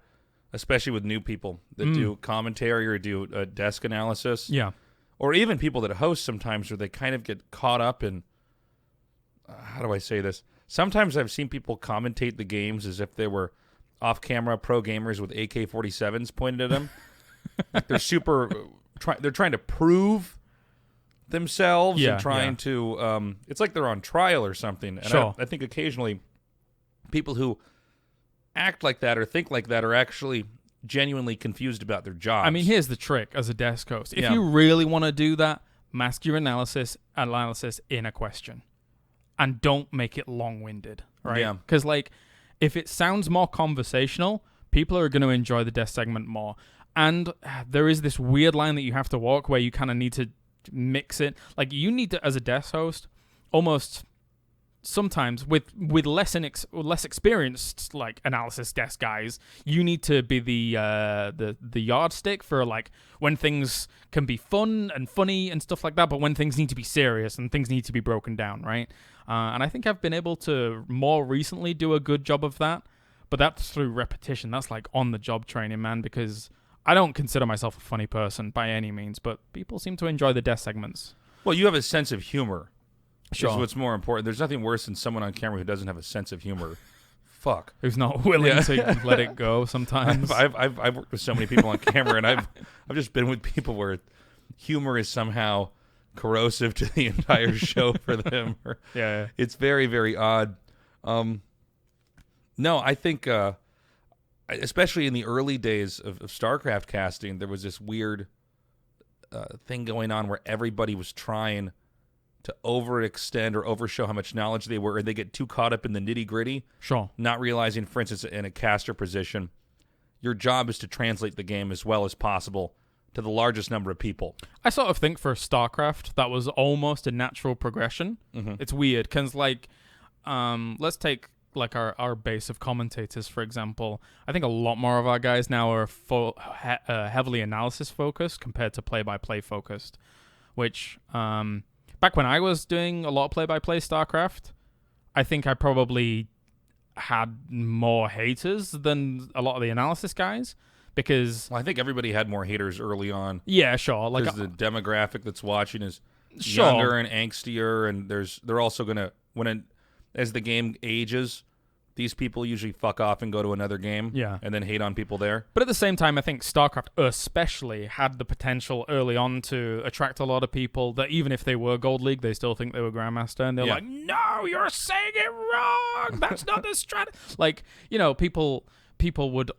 especially with new people that do commentary or do desk analysis. Yeah. Or even people that host sometimes where they kind of get caught up in, how do I say this? Sometimes I've seen people commentate the games as if they were off-camera pro gamers with AK-47s pointed at them. Like they're trying to prove themselves and trying to. It's like they're on trial or something. And sure. I think occasionally people who act like that or think like that are actually genuinely confused about their jobs. I mean, here's the trick as a desk host. If Yeah. you really want to do that, mask your analysis in a question. And don't make it long-winded, right? Yeah. Because, like, if it sounds more conversational, people are going to enjoy the desk segment more. And there is this weird line that you have to walk where you kind of need to mix it. Like, you need to, as a desk host, almost sometimes with less experienced like analysis desk guys, you need to be the yardstick for like when things can be fun and funny and stuff like that, but when things need to be serious and things need to be broken down, right? And I think I've been able to more recently do a good job of that, but that's through repetition. That's like on the job training, man, because I don't consider myself a funny person by any means, but people seem to enjoy the desk segments. Well, you have a sense of humor. Sure. Is what's more important. There's nothing worse than someone on camera who doesn't have a sense of humor. Fuck. Who's not willing to let it go sometimes. I've worked with so many people on camera, and I've just been with people where humor is somehow corrosive to the entire show for them. Yeah. It's very, very odd. No, I think, especially in the early days of StarCraft casting, there was this weird thing going on where everybody was trying to overextend or overshow how much knowledge they were, and they get too caught up in the nitty-gritty. Sure. Not realizing, for instance, in a caster position, your job is to translate the game as well as possible to the largest number of people. I sort of think for StarCraft, that was almost a natural progression. Mm-hmm. It's weird, because, like, let's take, like, our base of commentators, for example. I think a lot more of our guys now are heavily analysis-focused compared to play-by-play focused, which... back when I was doing a lot of play-by-play StarCraft, I think I probably had more haters than a lot of the analysis guys because... Well, I think everybody had more haters early on. Yeah, sure. Like because the demographic that's watching is sure. younger and angstier, and they're also going to... As the game ages, these people usually fuck off and go to another game and then hate on people there. But at the same time, I think StarCraft especially had the potential early on to attract a lot of people that even if they were Gold League, they still think they were Grandmaster. And they're like, no, you're saying it wrong. That's not the strategy. Like, you know, people would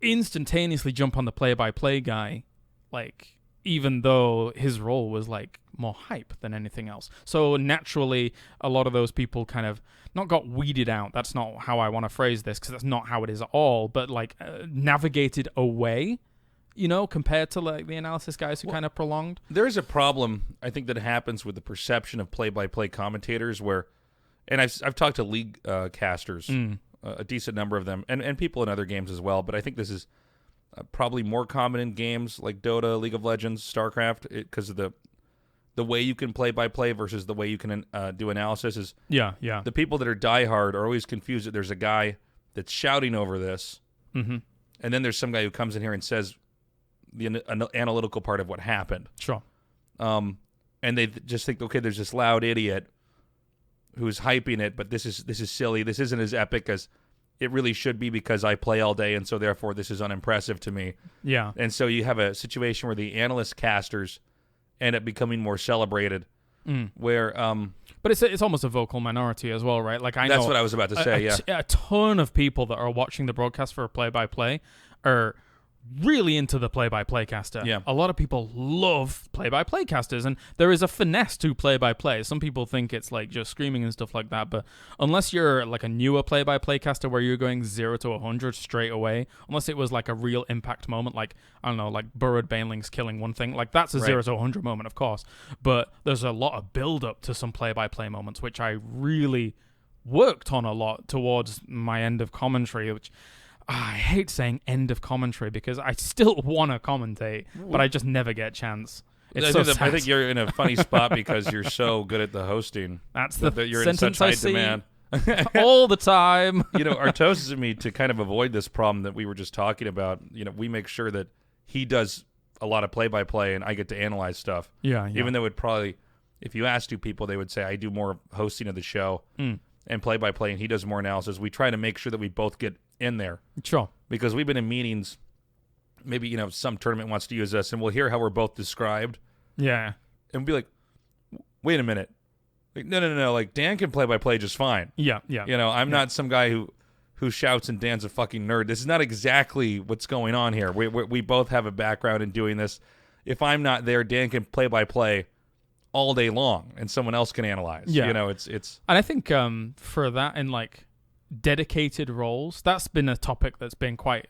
instantaneously jump on the play-by-play guy, like, even though his role was, like, more hype than anything else. So naturally, a lot of those people kind of not got weeded out. That's not how I want to phrase this, because that's not how it is at all. But like navigated away, you know, compared to like the analysis guys who kind of prolonged. There is a problem I think that happens with the perception of play-by-play commentators, where, and I've talked to league casters, a decent number of them, and people in other games as well. But I think this is probably more common in games like Dota, League of Legends, StarCraft, because of the way you can play-by-play versus the way you can do analysis is... Yeah. The people that are diehard are always confused that there's a guy that's shouting over this, and then there's some guy who comes in here and says the analytical part of what happened. Sure. And they just think, okay, there's this loud idiot who's hyping it, but this is silly. This isn't as epic as it really should be because I play all day, and so therefore this is unimpressive to me. Yeah. And so you have a situation where the analyst casters end up becoming more celebrated, where... but it's almost a vocal minority as well, right? Like that's what I was about to say, a ton of people that are watching the broadcast for a play-by-play are really into the play-by-play caster. Yeah. A lot of people love play-by-play casters, and there is a finesse to play-by-play. Some people think it's like just screaming and stuff like that, but unless you're like a newer play-by-play caster where you're going 0 to 100 straight away, unless it was like a real impact moment, like, I don't know, like Burrowed Banelings killing one thing, like that's a 0 to 100 moment, of course, but there's a lot of build-up to some play-by-play moments, which I really worked on a lot towards my end of commentary, which... I hate saying end of commentary because I still want to commentate, but I just never get a chance. It's so sad. I think you're in a funny spot because you're so good at the hosting. That's the that you're sentence in I such high demand. All the time. You know, Artosis and me, to kind of avoid this problem that we were just talking about, you know, we make sure that he does a lot of play-by-play and I get to analyze stuff. Yeah. Even though it probably, if you ask two people, they would say I do more hosting of the show and play-by-play, and he does more analysis. We try to make sure that we both get in there. Sure. Because we've been in meetings, maybe, you know, some tournament wants to use us, and we'll hear how we're both described. Yeah. And we'll be like, wait a minute. Like, no. Like, Dan can play-by-play just fine. Yeah. You know, I'm not some guy who who shouts and Dan's a fucking nerd. This is not exactly what's going on here. We both have a background in doing this. If I'm not there, Dan can play-by-play all day long, and someone else can analyze. Yeah. It's. And I think for that, in like dedicated roles, that's been a topic that's been quite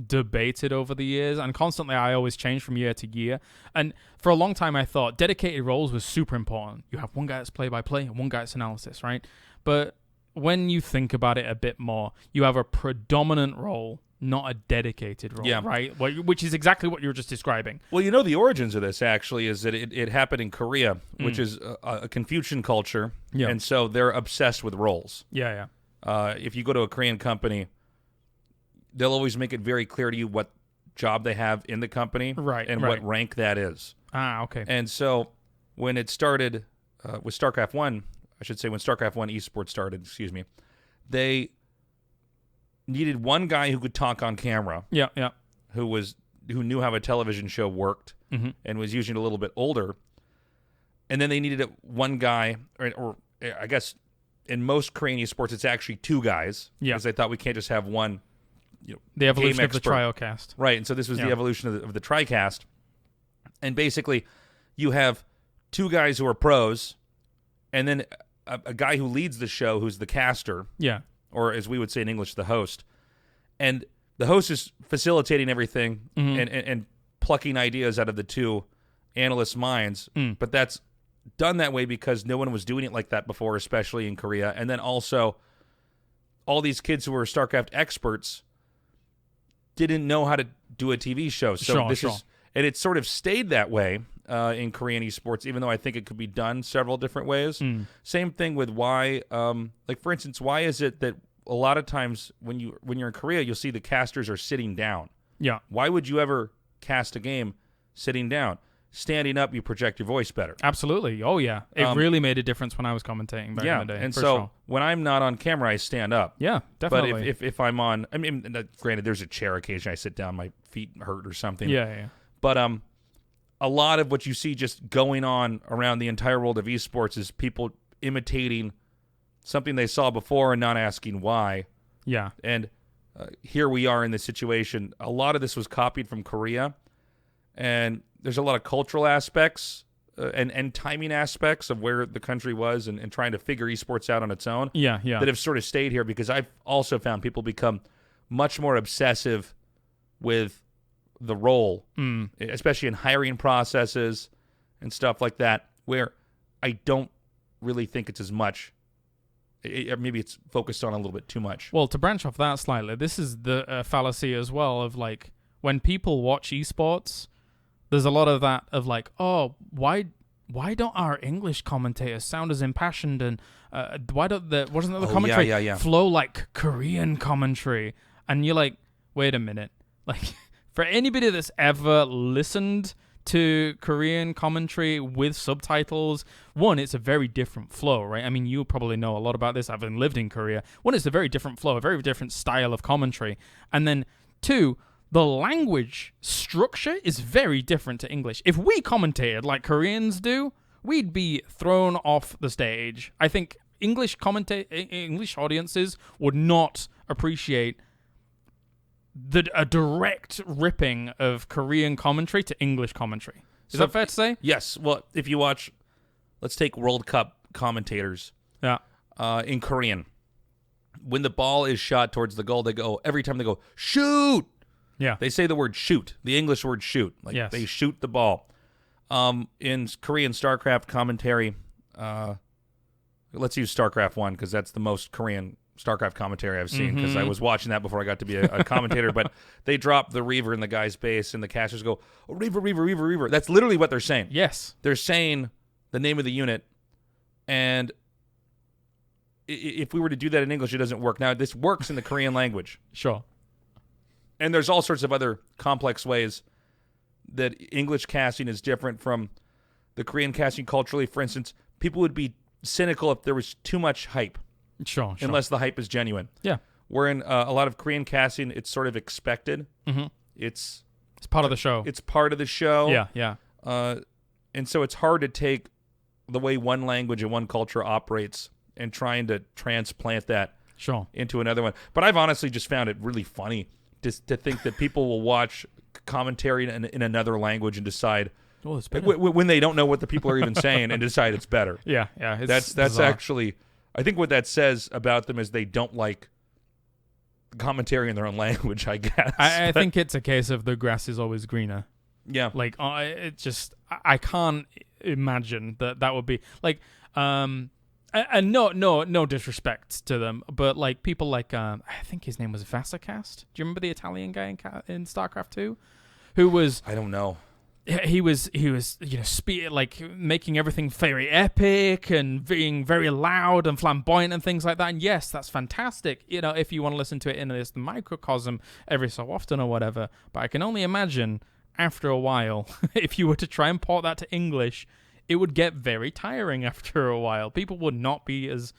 debated over the years, and constantly I always change from year to year. And for a long time I thought dedicated roles was super important. You have one guy that's play-by-play and one guy that's analysis, right? But when you think about it a bit more, you have a predominant role, not a dedicated role, right? Which is exactly what you were just describing. Well, the origins of this actually is that it happened in Korea, which is a Confucian culture, and so they're obsessed with roles. Yeah. If you go to a Korean company, they'll always make it very clear to you what job they have in the company, and what rank that is. Okay. And so when it started with StarCraft 1, I should say when StarCraft 1 Esports started, they needed one guy who could talk on camera. Yeah. Who knew how a television show worked and was usually a little bit older. And then they needed one guy, or I guess in most Korean esports, it's actually two guys. Yeah. Because they thought we can't just have one. The evolution game of the expert. triocast. Right. And so this was the evolution of the tricast. And basically, you have two guys who are pros, and then a guy who leads the show who's the caster. Yeah. Or as we would say in English, the host. And the host is facilitating everything and plucking ideas out of the two analysts' minds. But that's done that way because no one was doing it like that before, especially in Korea. And then also, all these kids who were StarCraft experts didn't know how to do a TV show. So and it sort of stayed that way in Korean esports, even though I think it could be done several different ways. Same thing with why, for instance, why is it that a lot of times when you're in Korea, you'll see the casters are sitting down. Yeah. Why would you ever cast a game sitting down? Standing up, you project your voice better. Absolutely. Oh, yeah. It really made a difference when I was commentating back in the day. And so when I'm not on camera, I stand up. Yeah, definitely. But if I'm on, granted, there's a chair occasion I sit down, my feet hurt or something. Yeah. But a lot of what you see just going on around the entire world of esports is people imitating something they saw before and not asking why. Yeah. And here we are in this situation. A lot of this was copied from Korea, and there's a lot of cultural aspects and timing aspects of where the country was and trying to figure esports out on its own. Yeah. That have sort of stayed here because I've also found people become much more obsessive with the role, especially in hiring processes and stuff like that, where I don't really think it's as much. Maybe it's focused on a little bit too much. Well, to branch off that slightly, this is the fallacy as well of like when people watch esports, there's a lot of that of like, oh, why don't our English commentators sound as impassioned and why don't wasn't the commentary flow like Korean commentary? And you're like, wait a minute, like for anybody that's ever listened to Korean commentary with subtitles, one, it's a very different flow, right? I mean, you probably know a lot about this, having lived in Korea. One, it's a very different flow, a very different style of commentary. And then two, the language structure is very different to English. If we commentated like Koreans do, we'd be thrown off the stage. I think English audiences would not appreciate a direct ripping of Korean commentary to English commentary. Is that fair to say? Yes. Well, if you watch, let's take World Cup commentators. Yeah. In Korean, when the ball is shot towards the goal, every time they go, shoot! Yeah. They say the word shoot, the English word shoot. Like they shoot the ball. In Korean StarCraft commentary, let's use StarCraft 1 because that's the most Korean StarCraft commentary I've seen because I was watching that before I got to be a commentator. But they drop the Reaver in the guy's base and the casters go, oh, Reaver, Reaver, Reaver, Reaver. That's literally what they're saying. Yes. They're saying the name of the unit, and if we were to do that in English, it doesn't work. Now, this works in the Korean language. Sure. And there's all sorts of other complex ways that English casting is different from the Korean casting culturally. For instance, people would be cynical if there was too much hype. Sure. Unless the hype is genuine. Yeah. Where in a lot of Korean casting, it's sort of expected. Mm-hmm. It's part of the show. It's part of the show. Yeah. And so it's hard to take the way one language and one culture operates and trying to transplant that into another one. But I've honestly just found it really funny just to think that people will watch commentary in another language and decide when they don't know what the people are even saying and decide it's better. Yeah. That's actually, I think what that says about them is they don't like commentary in their own language, I guess. I think it's a case of the grass is always greener. Yeah. Like, it just, I can't imagine that would be, like, and no disrespect to them, but, like, people like, I think his name was Vasacast. Do you remember the Italian guy in StarCraft 2? Who was... I don't know. He was like making everything very epic and being very loud and flamboyant and things like that. And yes, that's fantastic, if you want to listen to it in this microcosm every so often or whatever. But I can only imagine after a while, if you were to try and port that to English, it would get very tiring after a while. People would not be as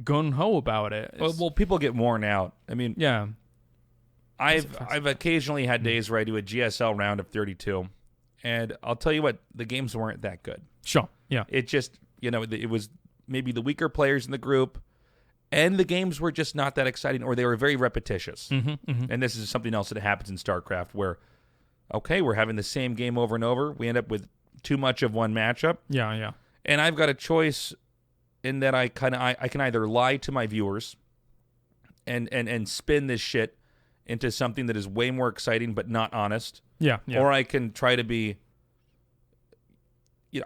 gung-ho about it. Well, people get worn out. I mean, yeah. I've occasionally had days where I do a GSL round of 32. And I'll tell you what, the games weren't that good. Sure, yeah. It just, it was maybe the weaker players in the group, and the games were just not that exciting, or they were very repetitious. And this is something else that happens in StarCraft where, okay, we're having the same game over and over. We end up with too much of one matchup. Yeah. And I've got a choice in that I can either lie to my viewers and spin this shit into something that is way more exciting but not honest. Yeah. Or I can try to be,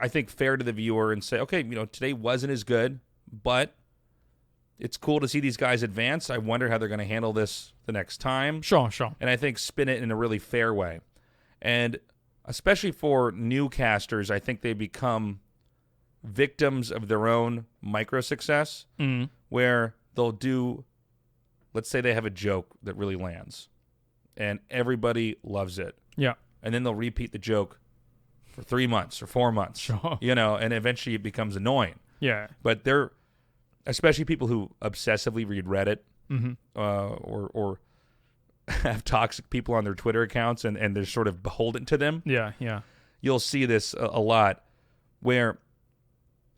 I think, fair to the viewer and say, okay, today wasn't as good, but it's cool to see these guys advance. I wonder how they're going to handle this the next time. Sure. And I think spin it in a really fair way. And especially for new casters, I think they become victims of their own micro success, where they'll do, let's say they have a joke that really lands, and everybody loves it. Yeah. And then they'll repeat the joke for 3 months or 4 months. Sure. And eventually it becomes annoying. Yeah. But they're, especially people who obsessively read Reddit, or have toxic people on their Twitter accounts and they're sort of beholden to them. Yeah. You'll see this a lot, where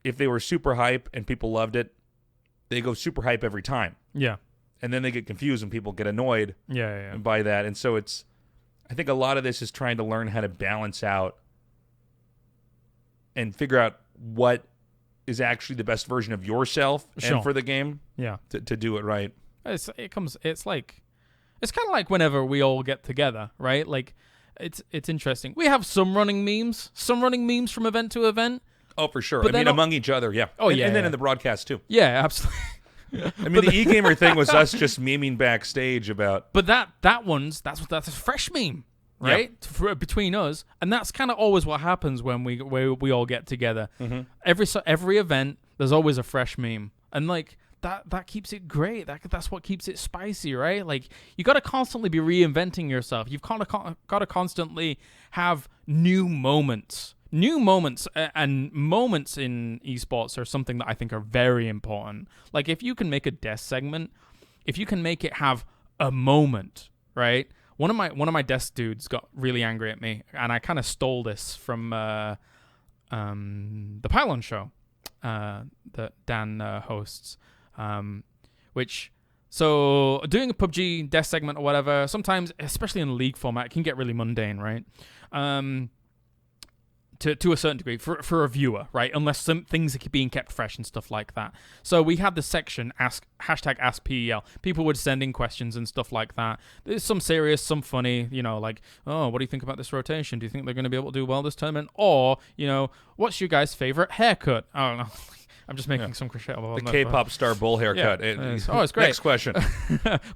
if they were super hype and people loved it, they go super hype every time. Yeah. And then they get confused and people get annoyed by that. And so I think a lot of this is trying to learn how to balance out and figure out what is actually the best version of yourself and for the game. Yeah. To do it right. It's kind of like whenever we all get together, right? Like, it's interesting. We have some running memes from event to event. Oh, for sure. But I mean, among each other, yeah. Oh, and then in the broadcast, too. Yeah, absolutely. I mean, the e-gamer thing was us just memeing backstage about... But that's a fresh meme, right? Yeah. Between us. And that's kind of always what happens when we all get together. Every event, there's always a fresh meme. And, like, that keeps it great. That's what keeps it spicy, right? Like, you got to constantly be reinventing yourself. You've got to constantly have new moments. New moments and moments in esports are something that I think are very important. Like, if you can make a death segment, if you can make it have a moment, right? One of my desk dudes got really angry at me, and I kind of stole this from the Pylon show that Dan hosts, so doing a PUBG death segment or whatever, sometimes, especially in League format, it can get really mundane, right? To a certain degree, for a viewer, right? Unless some things are being kept fresh and stuff like that. So we had the section, #AskPEL. People would send in questions and stuff like that. There's some serious, some funny, like, oh, what do you think about this rotation? Do you think they're going to be able to do well this tournament? Or, what's your guys' favorite haircut? I don't know. I'm just making some shit about the K-pop star bull haircut. Yeah. It's great. Next question.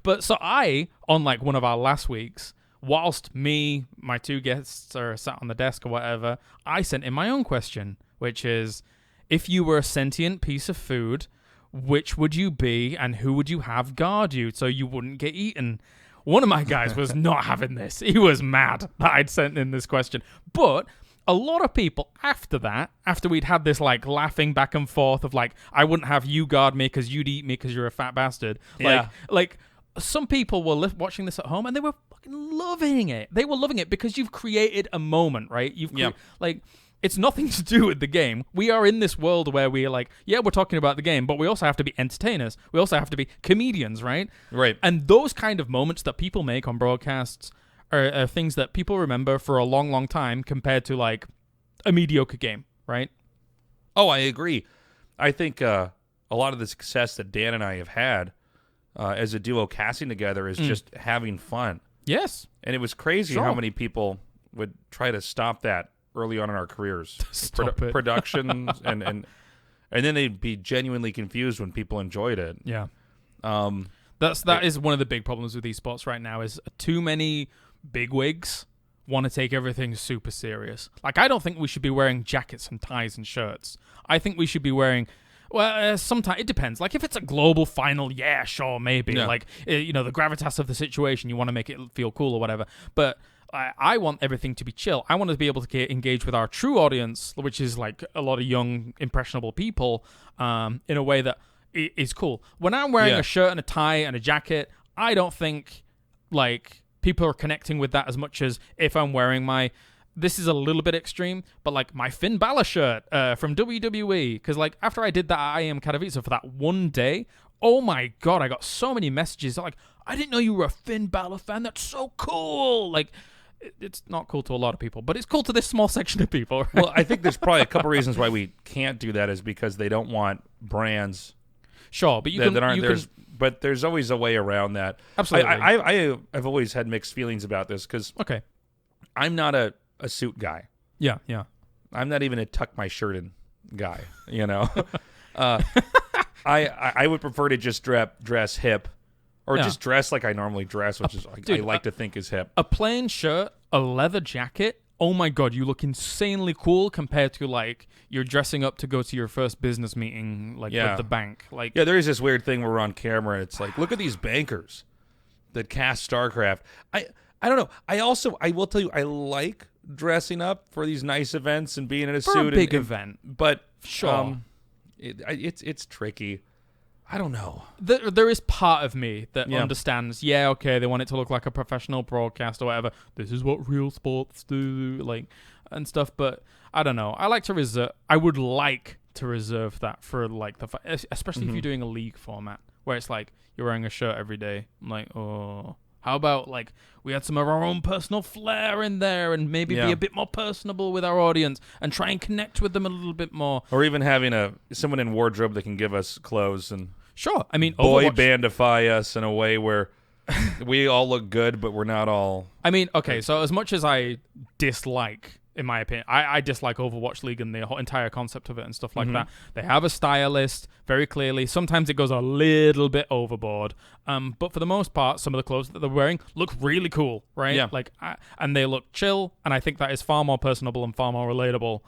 But so on like one of our last weeks, whilst my two guests are sat on the desk or whatever, I sent in my own question, which is, if you were a sentient piece of food, which would you be and who would you have guard you so you wouldn't get eaten? One of my guys was not having this. He was mad that I'd sent in this question. But a lot of people after we'd had this like laughing back and forth of like, I wouldn't have you guard me because you'd eat me because you're a fat bastard. Yeah. Like some people were watching this at home and they were fucking loving it. They were loving it because you've created a moment, right? it's nothing to do with the game. We are in this world where we're like, yeah, we're talking about the game, but we also have to be entertainers. We also have to be comedians, right? Right. And those kind of moments that people make on broadcasts are things that people remember for a long, long time compared to like a mediocre game, right? Oh, I agree. I think a lot of the success that Dan and I have had as a duo casting together is just having fun. Yes. And it was crazy how many people would try to stop that early on in our careers. Productions and then they'd be genuinely confused when people enjoyed it. Yeah. That is one of the big problems with esports right now is too many bigwigs want to take everything super serious. Like, I don't think we should be wearing jackets and ties and shirts. I think we should be wearing... Well, sometimes it depends. Like, if it's a global final, yeah, sure, maybe. Yeah. Like, the gravitas of the situation, you want to make it feel cool or whatever. But I want everything to be chill. I want to be able to engage with our true audience, which is like a lot of young, impressionable people, in a way that is cool. When I'm wearing a shirt and a tie and a jacket, I don't think like people are connecting with that as much as if I'm wearing my... This is a little bit extreme, but like my Finn Balor shirt from WWE, because like after I did that at IEM Katowice for that one day, oh my god, I got so many messages like, I didn't know you were a Finn Balor fan. That's so cool. Like, it's not cool to a lot of people, but it's cool to this small section of people. Right? Well, I think there's probably a couple reasons why we can't do that is because they don't want brands. Sure, but but there's always a way around that. Absolutely. I've always had mixed feelings about this because I'm not a suit guy. Yeah. I'm not even a tuck my shirt in guy, I would prefer to just dress hip or just dress like I normally dress, which is I like to think is hip. A plain shirt, a leather jacket, oh my god, you look insanely cool compared to like you're dressing up to go to your first business meeting with the bank. Like, there is this weird thing where we're on camera and it's like, look at these bankers that cast StarCraft. I don't know. I will tell you, I like dressing up for these nice events and being in a suit. For a big event. But sure. It's tricky. I don't know. There is part of me that understands, they want it to look like a professional broadcast or whatever. This is what real sports do, like, and stuff. But I don't know. I would like to reserve that for, like, especially if you're doing a league format where it's like you're wearing a shirt every day. I'm like, oh... How about, like, we had some of our own personal flair in there and maybe be a bit more personable with our audience and try and connect with them a little bit more. Or even having someone in wardrobe that can give us clothes and sure. I mean, boy bandify us in a way where we all look good, but we're not all... I mean, okay, so as much as I dislike... In my opinion, I dislike Overwatch League and the whole entire concept of it and stuff like that. They have a stylist, very clearly. Sometimes it goes a little bit overboard. But for the most part, some of the clothes that they're wearing look really cool, right? Yeah. And they look chill, and I think that is far more personable and far more relatable.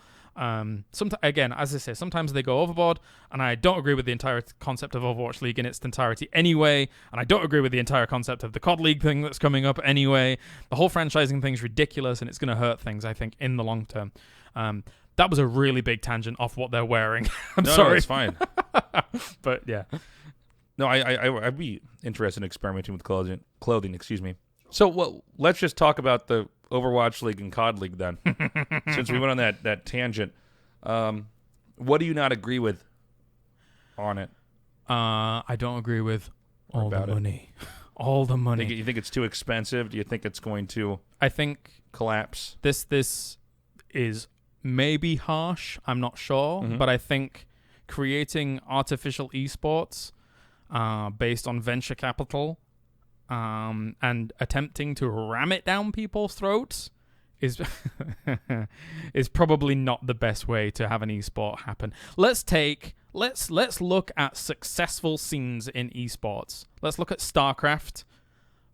Again, as I say, sometimes they go overboard, and I don't agree with the entire concept of Overwatch League in its entirety anyway, and I don't agree with the entire concept of the COD League thing that's coming up anyway. The whole franchising thing's ridiculous, and it's going to hurt things, I think, in the long term. That was a really big tangent off what they're wearing. I'm sorry. No, it's fine. But, yeah. No, I'd be interested in experimenting with clothing, excuse me. So, let's just talk about the Overwatch League and COD League then. Since we went on that tangent. What do you not agree with on it? I don't agree with all the money. All the money. You think it's too expensive? Do you think it's going to collapse? This is maybe harsh. I'm not sure. But I think creating artificial esports based on venture capital and attempting to ram it down people's throats is probably not the best way to have an esport happen. Let's look at successful scenes in esports. Let's look at StarCraft,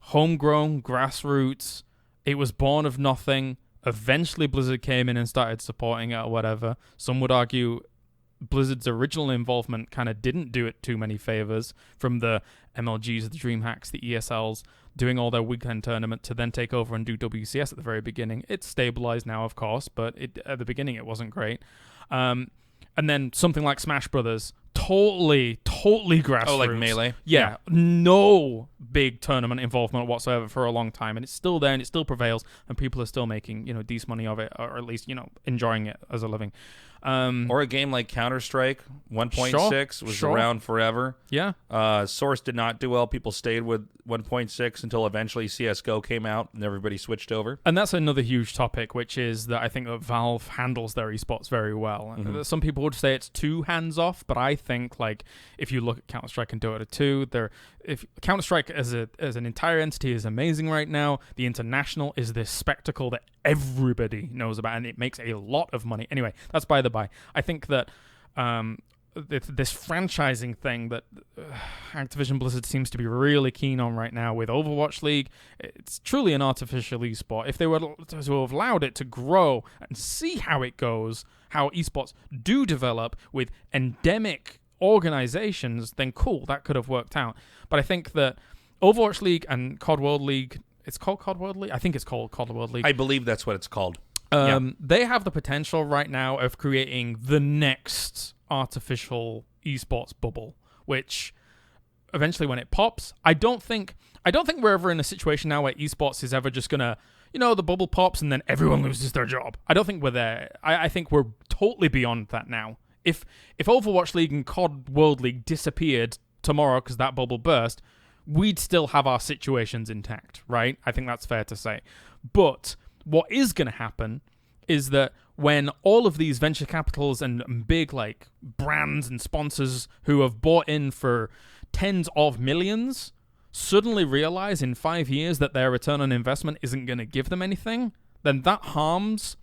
homegrown, grassroots. It was born of nothing. Eventually Blizzard came in and started supporting it or whatever. Some would argue Blizzard's original involvement kind of didn't do it too many favors, from the MLGs, the DreamHacks, the ESLs, doing all their weekend tournament to then take over and do WCS at the very beginning. It's stabilized now, of course, but at the beginning it wasn't great. And then something like Smash Brothers totally grassroots. Oh, like Melee? Yeah, no big tournament involvement whatsoever for a long time, and it's still there and it still prevails, and people are still making decent money of it, or at least enjoying it as a living. Or a game like Counter-Strike 1.6 was around forever. Yeah. Source did not do well. People stayed with 1.6 until eventually CSGO came out and everybody switched over. And that's another huge topic, which is that I think that Valve handles their esports very well. Mm-hmm. Some people would say it's too hands-off, but I think like if you look at Counter-Strike and Dota 2, if Counter-Strike as an entire entity is amazing right now, the International is this spectacle that everybody knows about, and it makes a lot of money. Anyway, that's by the by. I think that this franchising thing that Activision Blizzard seems to be really keen on right now with Overwatch League, it's truly an artificial esport. If they were to have allowed it to grow and see how it goes, how esports do develop with endemic organizations, then cool, that could have worked out. But I think that Overwatch League and COD World League, it's called COD World League? I think it's called COD World League. I believe that's what it's called. They have the potential right now of creating the next artificial esports bubble, which eventually when it pops, I don't think we're ever in a situation now where esports is ever just gonna, the bubble pops and then everyone loses their job. I don't think we're there. I think we're totally beyond that now. If Overwatch League and COD World League disappeared tomorrow because that bubble burst, we'd still have our situations intact, right? I think that's fair to say. But what is going to happen is that when all of these venture capitals and big like brands and sponsors who have bought in for tens of millions suddenly realize in 5 years that their return on investment isn't going to give them anything, then that harms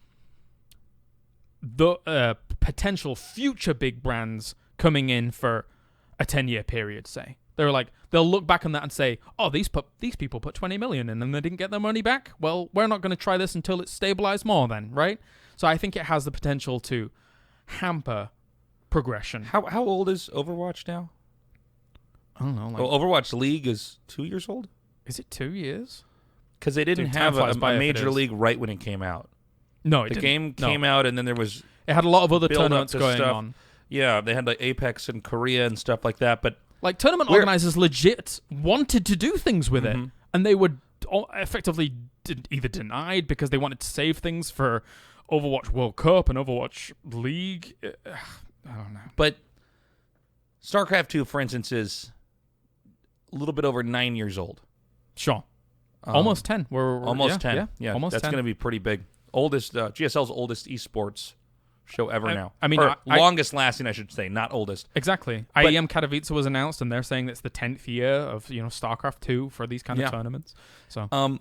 the potential future big brands coming in for a 10-year period, say. They'll look back on that and say, oh, these people put 20 million in and they didn't get their money back. Well, we're not going to try this until it's stabilized more then, right? So I think it has the potential to hamper progression. How old is Overwatch now? I don't know. Overwatch League is 2 years old? Is it 2 years? Because they didn't have a major league right when it came out. No, it didn't. The game came out and then there was... It had a lot of other tournaments going on. Yeah, they had like Apex in Korea and stuff like that, but... Like, tournament organizers legit wanted to do things with it, and they were effectively either denied because they wanted to save things for Overwatch World Cup and Overwatch League. I don't know. But StarCraft 2, for instance, is a little bit over 9 years old. Sure. Almost 10. We're almost 10. Yeah, almost that's 10. Going to be pretty big. GSL's oldest esports show ever now. I mean, longest lasting, I should say, not oldest. Exactly. IEM Katowice was announced, and they're saying it's the 10th year of StarCraft 2 for these kind of tournaments. So,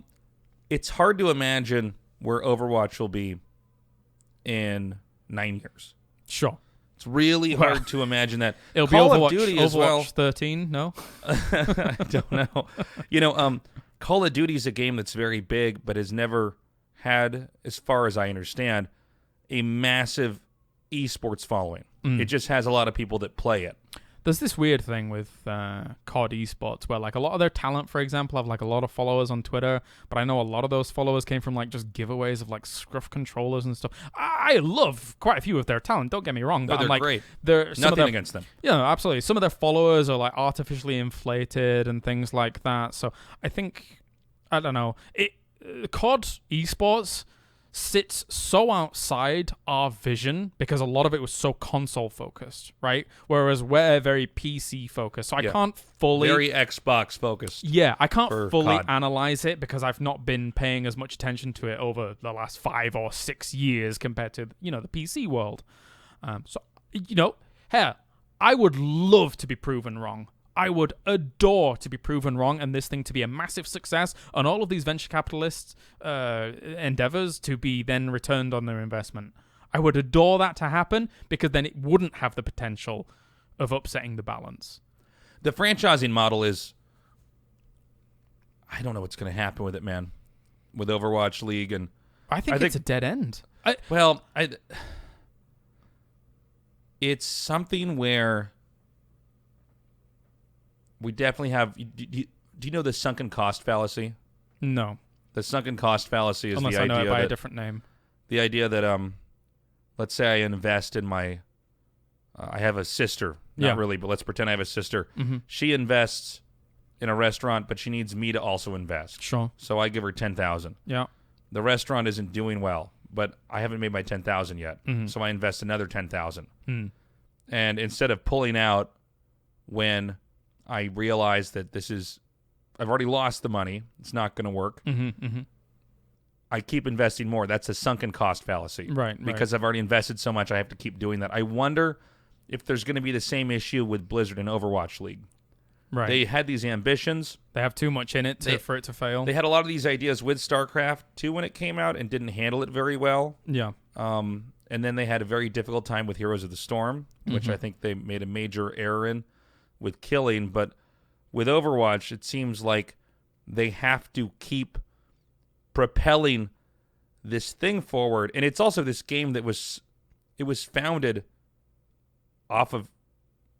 it's hard to imagine where Overwatch will be in 9 years. Sure. It's really hard to imagine that. It'll Call be Overwatch, of Duty Overwatch as well. 13, no? I don't know. Call of Duty is a game that's very big, but has never had, as far as I understand, a massive esports following. It just has a lot of people that play it. There's this weird thing with COD esports where like a lot of their talent, for example, have like a lot of followers on Twitter, but I know a lot of those followers came from like just giveaways of like Scruff controllers and stuff. I love quite a few of their talent, don't get me wrong, but they're like, great. Nothing against them. Yeah, absolutely. Some of their followers are like artificially inflated and things like that. So I think, I don't know, COD esports sits so outside our vision because a lot of it was so console focused, right? Whereas we're very PC focused. So I can't fully... Very Xbox focused. Yeah, I can't fully COD. analyze it because I've not been paying as much attention to it over the last 5 or 6 years compared to, the PC world. Hell, I would love to be proven wrong. I would adore to be proven wrong and this thing to be a massive success and all of these venture capitalists' endeavors to be then returned on their investment. I would adore that to happen because then it wouldn't have the potential of upsetting the balance. The franchising model is... I don't know what's going to happen with it, man. With Overwatch League and... I think it's a dead end. It's something where... We definitely have... Do you know the sunken cost fallacy? No. The sunken cost fallacy is Unless the idea I know it by that, a different name. The idea that, let's say I invest in my I have a sister, not really, but let's pretend I have a sister. Mm-hmm. She invests in a restaurant, but she needs me to also invest. Sure. So I give her 10,000. Yeah. The restaurant isn't doing well, but I haven't made my 10,000 yet. Mm-hmm. So I invest another 10,000. Mm. And instead of pulling out when I realize that I've already lost the money, it's not going to work. Mm-hmm. Mm-hmm. I keep investing more. That's a sunken cost fallacy. Right. Because I've already invested so much, I have to keep doing that. I wonder if there's going to be the same issue with Blizzard and Overwatch League. Right. They had these ambitions. They have too much in it for it to fail. They had a lot of these ideas with StarCraft 2 when it came out and didn't handle it very well. Yeah. And then they had a very difficult time with Heroes of the Storm, which I think they made a major error in with killing. But with Overwatch, it seems like they have to keep propelling this thing forward. And it's also this game that was founded off of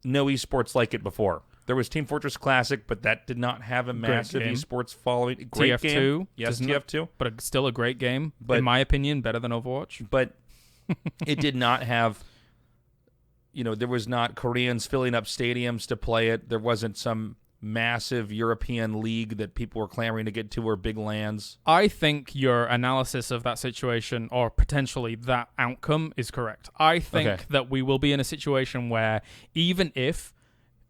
no esports like it before. There was Team Fortress Classic, but that did not have a massive esports following. Great TF2, game. Yes, TF2. But still a great game, in my opinion, better than Overwatch. But it did not have, there was not Koreans filling up stadiums to play it. There wasn't some massive European league that people were clamoring to get to or big lands. I think your analysis of that situation or potentially that outcome is correct. I think that we will be in a situation where even if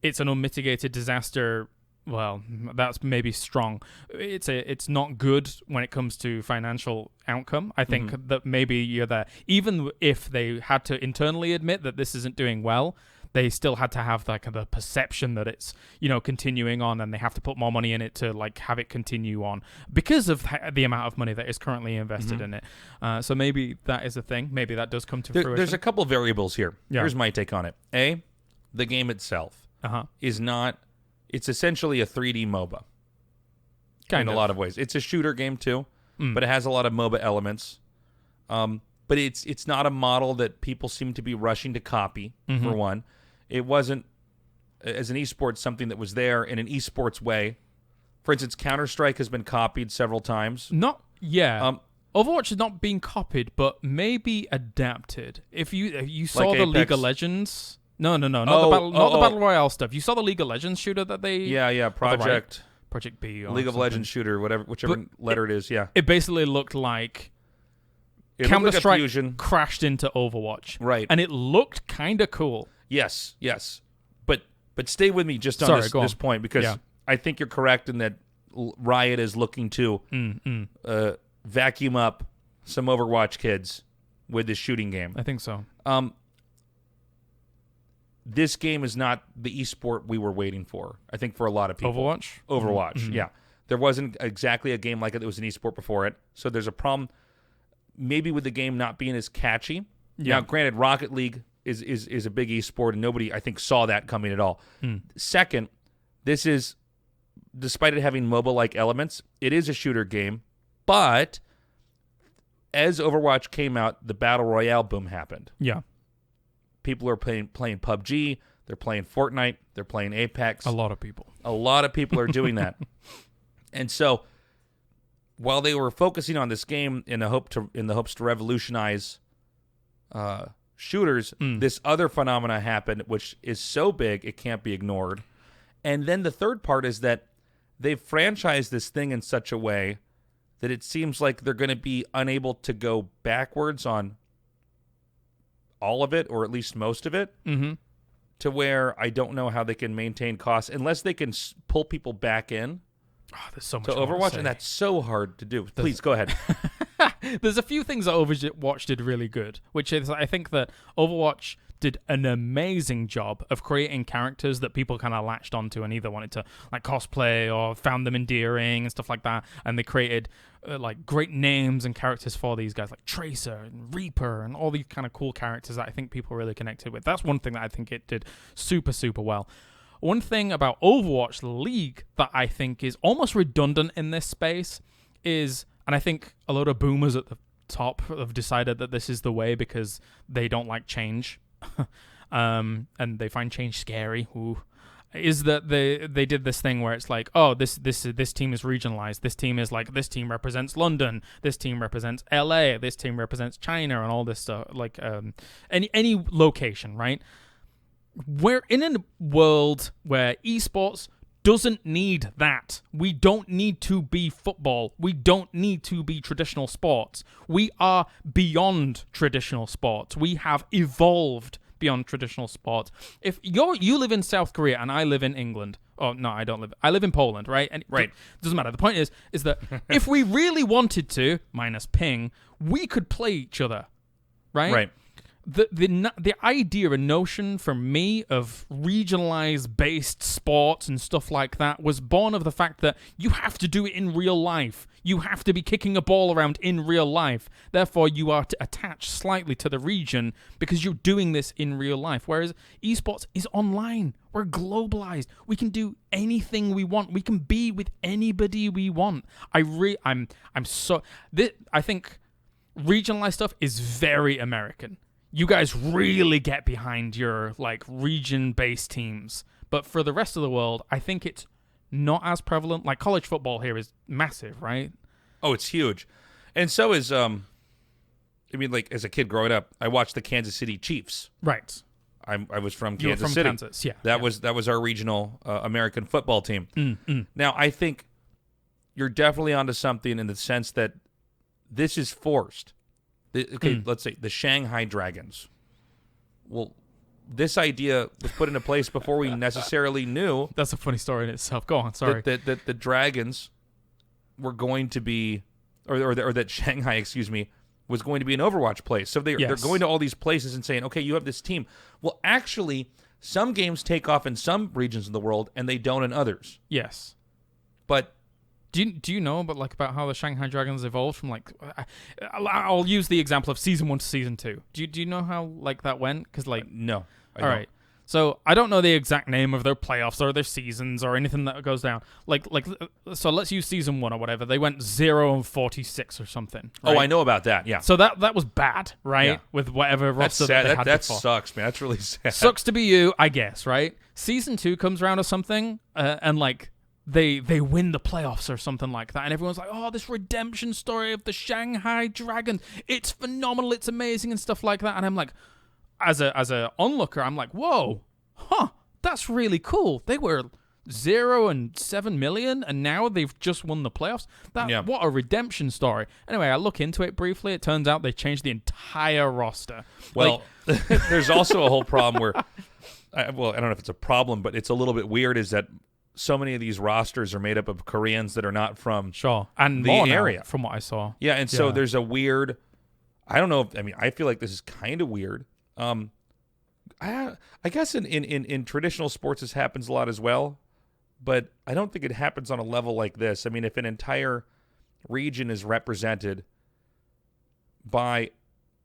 it's an unmitigated disaster, well, that's maybe strong. It's not good when it comes to financial outcome. I think that maybe you're there. Even if they had to internally admit that this isn't doing well, they still had to have the perception that it's continuing on, and they have to put more money in it to have it continue on because of the amount of money that is currently invested in it. So maybe that is a thing. Maybe that does come to fruition. There's a couple variables here. Yeah. Here's my take on it. A, the game itself is not. It's essentially a 3D MOBA. In a lot of ways. It's a shooter game too, but it has a lot of MOBA elements. But it's not a model that people seem to be rushing to copy, for one. It wasn't, as an esports, something that was there in an esports way. For instance, Counter-Strike has been copied several times. Overwatch is not being copied, but maybe adapted. If you saw like the Apex. League of Legends... No, not the Battle Royale stuff. You saw the League of Legends shooter that they... Yeah, Project B. Or League of something. Legends shooter, whichever letter it is, yeah. It basically looked like... It Counter-Strike looked like a fusion. crashed into Overwatch. Right. And it looked kind of cool. Yes. But stay with me just on this point, because I think you're correct in that Riot is looking to vacuum up some Overwatch kids with this shooting game. I think so. This game is not the esport we were waiting for, I think, for a lot of people. Overwatch, yeah. There wasn't exactly a game like it that was an esport before it, so there's a problem maybe with the game not being as catchy. Now, granted, Rocket League is a big esport, and nobody, I think, saw that coming at all. Second, this is, despite it having MOBA-like elements, it is a shooter game, but as Overwatch came out, the Battle Royale boom happened. Yeah. People are playing PUBG, they're playing Fortnite, they're playing Apex. A lot of people are doing that. And so, while they were focusing on this game in the hopes to revolutionize shooters, this other phenomena happened, which is so big it can't be ignored. And then the third part is that they've franchised this thing in such a way that it seems like they're going to be unable to go backwards on all of it, or at least most of it, to where I don't know how they can maintain costs unless they can pull people back in. Oh, there's so much to Overwatch, and that's so hard to do. Please go ahead. There's a few things that Overwatch did really good, which is I think that Overwatch did an amazing job of creating characters that people kind of latched onto and either wanted to cosplay or found them endearing and stuff like that. And they created great names and characters for these guys, like Tracer and Reaper and all these kind of cool characters that I think people really connected with. That's one thing that I think it did super, super well. One thing about Overwatch League that I think is almost redundant in this space is, and I think a lot of boomers at the top have decided that this is the way because they don't like change. And they find change scary. Is that they did this thing where it's like, oh, this team is regionalized. This team is this team represents London. This team represents LA. This team represents China and all this stuff. Any location, right? we're in a world where esports doesn't need that. We don't need to be football. We don't need to be traditional sports. We are beyond traditional sports. We have evolved beyond traditional sports. If you live in South Korea and I live in England, oh no, I don't live. I live in Poland, right? And right, doesn't matter. The point is that if we really wanted to, minus ping, we could play each other, right? Right. The idea and notion for me of regionalized based sports and stuff like that was born of the fact that you have to do it in real life. You have to be kicking a ball around in real life. Therefore, you are attached slightly to the region because you're doing this in real life. Whereas esports is online. We're globalized. We can do anything we want. We can be with anybody we want. I think regionalized stuff is very American. You guys really get behind your like region-based teams. But for the rest of the world, I think it's not as prevalent. Like college football here is massive, right? Oh, it's huge. And so is like as a kid growing up, I watched the Kansas City Chiefs. Right. I was from You were Kansas from City. Kansas, yeah. That was our regional American football team. Now, I think you're definitely onto something in the sense that this is forced. Let's say the Shanghai Dragons. Well, this idea was put into place before we necessarily knew. That's a funny story in itself. Go on, sorry. That the Dragons were going to be, or that Shanghai, excuse me, was going to be an Overwatch place. So they're going to all these places and saying, okay, you have this team. Well, actually, some games take off in some regions of the world and they don't in others. Yes. But do you know about how the Shanghai Dragons evolved from like I'll use the example of season 1 to season 2. Do you know how like that went? Because like no. All right. So I don't know the exact name of their playoffs or their seasons or anything that goes down. So let's use season 1 or whatever. They went 0-46 or something. Right? Oh, I know about that. Yeah. So that was bad, right? Yeah. With whatever roster sad. that they had that before. sucks, man. That's really sad. Sucks to be you, I guess, right? Season 2 comes around or something, and like they win the playoffs or something like that, and everyone's like, oh, this redemption story of the Shanghai Dragons, it's phenomenal, it's amazing and stuff like that. And I'm like, as a onlooker, I'm like, whoa, that's really cool. They were 0-7 million and now they've just won the playoffs. What a redemption story. Anyway, I look into it briefly. It turns out they changed the entire roster. Well, there's also a whole problem where I don't know if it's a problem, but it's a little bit weird is that so many of these rosters are made up of Koreans that are not from and the more area. Now, from what I saw. Yeah, and so there's a weird, I don't know, I feel like this is kind of weird. I guess in traditional sports this happens a lot as well, but I don't think it happens on a level like this. I mean, if an entire region is represented by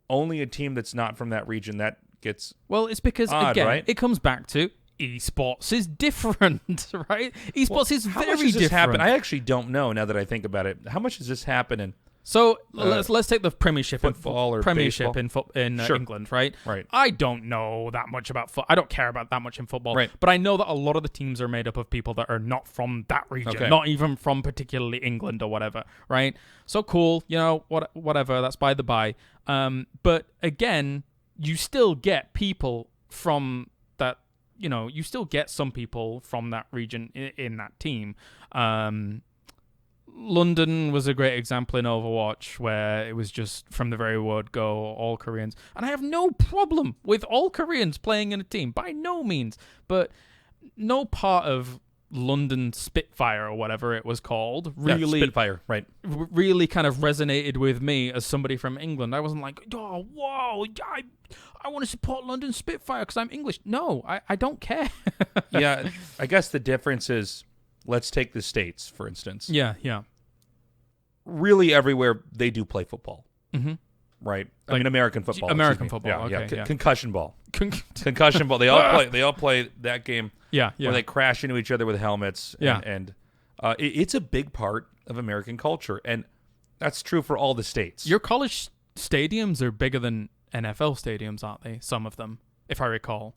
only a team that's not from that region, that gets it's because, odd, again, right? It comes back to esports is different, right? Esports is how very much does this different. happen? I actually don't know now that I think about it. How much does this happen in So let's take the Premiership football or Premiership baseball? in Sure. England, right? Right. I don't know that much about I don't care about that much in football, Right. but I know that a lot of the teams are made up of people that are not from that region, Okay. not even from particularly England or whatever, right? So cool, whatever. That's by the by. But again, you still get people from that. You still get some people from that region in that team. London was a great example in Overwatch where it was just from the very word go, all Koreans. And I have no problem with all Koreans playing in a team, by no means. But no part of London Spitfire or whatever it was called really Spitfire, right? Really kind of resonated with me as somebody from England. I wasn't like, oh, whoa, I want to support London Spitfire because I'm English. No, I don't care. Yeah, I guess the difference is, let's take the States, for instance. Yeah. Really everywhere they do play football. Mm-hmm. Right? I mean, American football. American excuse me. football, Yeah, okay, yeah. yeah. Concussion ball. Concussion ball. They all play that game Yeah. where they crash into each other with helmets. Yeah. And it's a big part of American culture. And that's true for all the states. Your college stadiums are bigger than NFL stadiums, aren't they? Some of them, if I recall.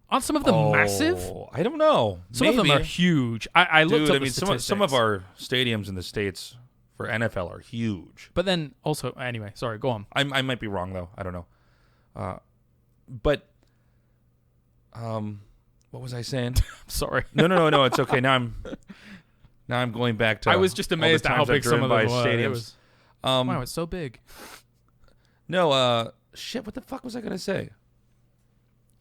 Aren't some of them massive? I don't know. Some of them are huge. I looked up the statistics. some of our stadiums in the States for NFL are huge. But then also, anyway, sorry, go on. I might be wrong, though. I don't know. But What was I saying? Sorry. No. It's okay. Now I'm going back to. I was just amazed at how big some of them were. Stadiums. Wow, it's so big. No, shit. What the fuck was I gonna say?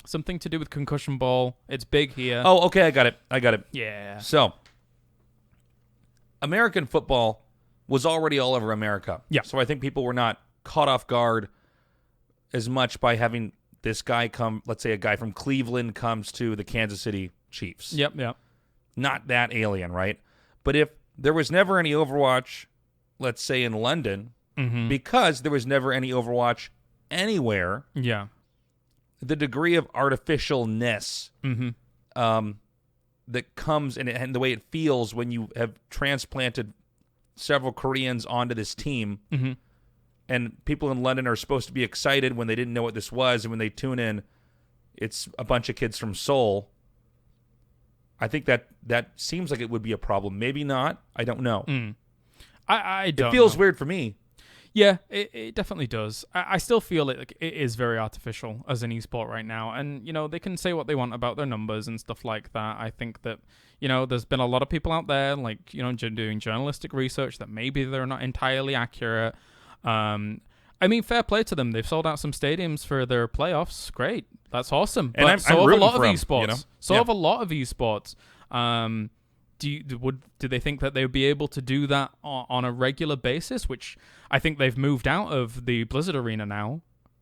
Something to do with concussion ball. It's big here. Oh, okay. I got it. Yeah. So, American football was already all over America. Yeah. So I think people were not caught off guard as much by having this guy come. Let's say a guy from Cleveland comes to the Kansas City Chiefs. Yep. Not that alien, right? But if there was never any Overwatch, let's say in London, because there was never any Overwatch anywhere. Yeah. The degree of artificialness that comes in it, and the way it feels when you have transplanted several Koreans onto this team, and people in London are supposed to be excited when they didn't know what this was, and when they tune in, it's a bunch of kids from Seoul. I think that seems like it would be a problem. Maybe not. I don't know. I don't. It feels know. weird for me. Yeah, it definitely does. I still feel it is very artificial as an esport right now. And, they can say what they want about their numbers and stuff like that. I think that, there's been a lot of people out there, like, doing journalistic research that maybe they're not entirely accurate. Fair play to them. They've sold out some stadiums for their playoffs. Great. That's awesome. And but I'm so have a lot of them, esports. Have a lot of esports. Do they think that they would be able to do that on a regular basis? Which I think they've moved out of the Blizzard arena now.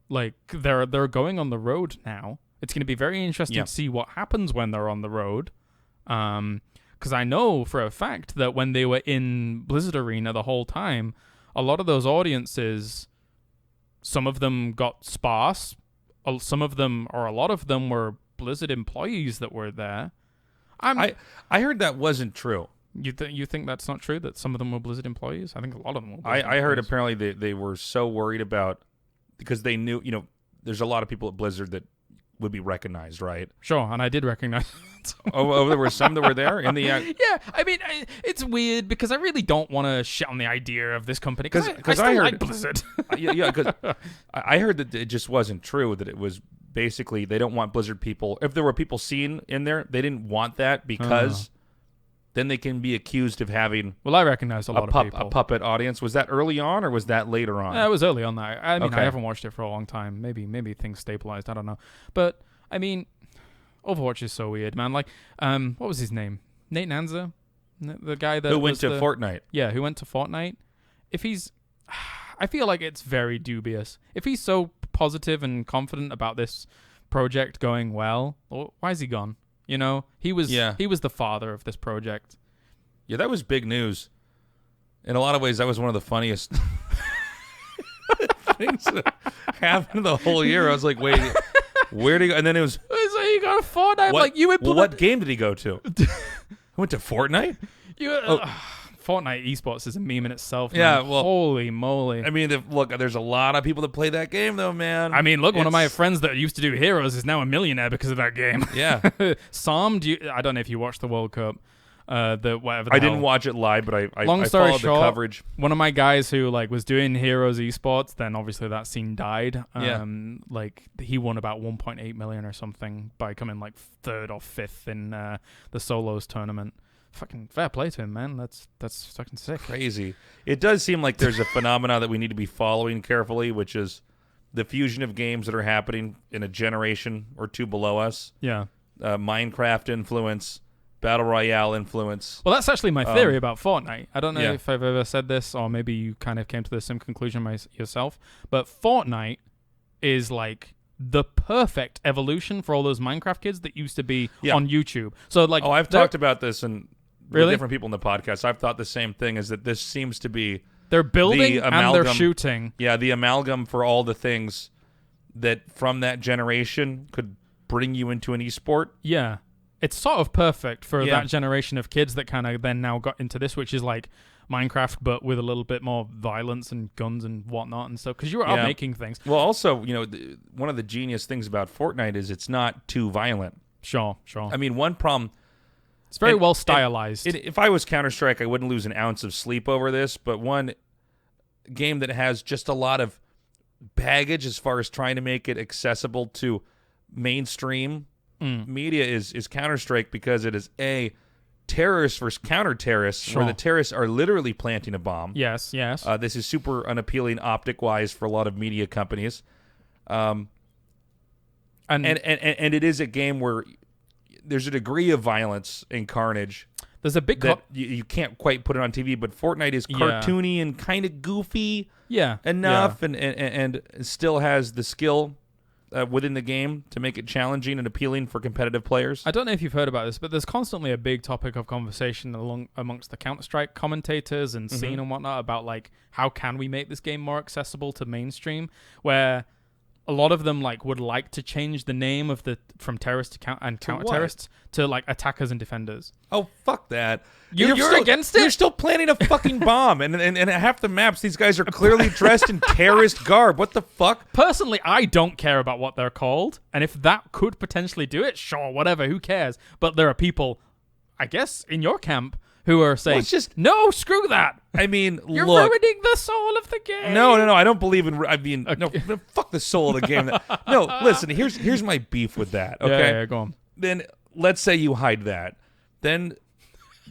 Like they're going on the road now. It's going to be very interesting to see what happens when they're on the road. Because I know for a fact that when they were in Blizzard arena the whole time, a lot of those audiences, some of them got sparse. Some of them, or a lot of them, were Blizzard employees that were there. I heard that wasn't true. You think that's not true, that some of them were Blizzard employees? I think a lot of them were Blizzard I heard employees. apparently they were so worried about, because they knew, there's a lot of people at Blizzard that would be recognized, right? Sure, and I did recognize there were some that were there in the... Yeah, it's weird because I really don't want to shit on the idea of this company because I I still heard, like Blizzard. because I heard that it just wasn't true, that it was basically they don't want Blizzard people. If there were people seen in there, they didn't want that because then they can be accused of having... Well, I recognize a lot of people. A puppet audience. Was that early on or was that later on? It was early on. I Okay. I haven't watched it for a long time. Maybe things stabilized. I don't know. But, Overwatch is so weird, man. Like, what was his name? Nate Nanza? The guy that who went to Fortnite. Yeah, who went to Fortnite. If he's... I feel like it's very dubious. If he's so positive and confident about this project going well, why is he gone? He was the father of this project. Yeah, that was big news. In a lot of ways, that was one of the funniest things that happened the whole year. I was like, wait, where'd he go? And then it was... So you got a Fortnite? What game did he go to? He went to Fortnite? Fortnite Esports is a meme in itself, man. Yeah, well... Holy moly. Look, there's a lot of people that play that game, though, man. One of my friends that used to do Heroes is now a millionaire because of that game. Yeah. Sam, I don't know if you watched the World Cup. I didn't watch it live, but I Long story followed short, the coverage. One of my guys who was doing Heroes Esports, then obviously that scene died. He won about 1.8 million or something by coming third or fifth in the solos tournament. Fucking fair play to him, man. That's fucking sick. Crazy. It does seem like there's a phenomena that we need to be following carefully, which is the fusion of games that are happening in a generation or two below us. Yeah. Minecraft influence, Battle Royale influence. Well, that's actually my theory about Fortnite. I don't know if I've ever said this, or maybe you kind of came to the same conclusion yourself, but Fortnite is the perfect evolution for all those Minecraft kids that used to be on YouTube. So I've talked about this with Really? different people in the podcast. I've thought the same thing, is that this seems to be... They're building and they're shooting. Yeah, the amalgam for all the things that from that generation could bring you into an esport. Yeah. It's sort of perfect for that generation of kids that kind of then now got into this, which is like Minecraft, but with a little bit more violence and guns and whatnot and stuff. Because you are making things. Well, also, one of the genius things about Fortnite is it's not too violent. Sure. One problem... It's very well stylized. If I was Counter-Strike, I wouldn't lose an ounce of sleep over this, but one game that has just a lot of baggage as far as trying to make it accessible to mainstream media is Counter-Strike because it is terrorists versus counter-terrorists, where the terrorists are literally planting a bomb. Yes. This is super unappealing optic-wise for a lot of media companies. And it is a game where there's a degree of violence and carnage. There's a big that you can't quite put it on TV, but Fortnite is cartoony and kind of goofy enough and still has the skill within the game to make it challenging and appealing for competitive players. I don't know if you've heard about this, but there's constantly a big topic of conversation amongst the Counter-Strike commentators and scene and whatnot about like how can we make this game more accessible to mainstream, where a lot of them like would like to change the name of from terrorists and counter-terrorists to like attackers and defenders. Oh, fuck that. You're still against it? You're still planting a fucking bomb. And half the maps, these guys are clearly dressed in terrorist garb. What the fuck? Personally, I don't care about what they're called. And if that could potentially do it, sure, whatever, who cares? But there are people, I guess, in your camp who are saying, no, screw that. I mean, you're ruining the soul of the game. No, I don't believe in. I mean, no, fuck the soul of the game. No, listen. Here's my beef with that. Okay, yeah, go on. Then let's say you hide that. Then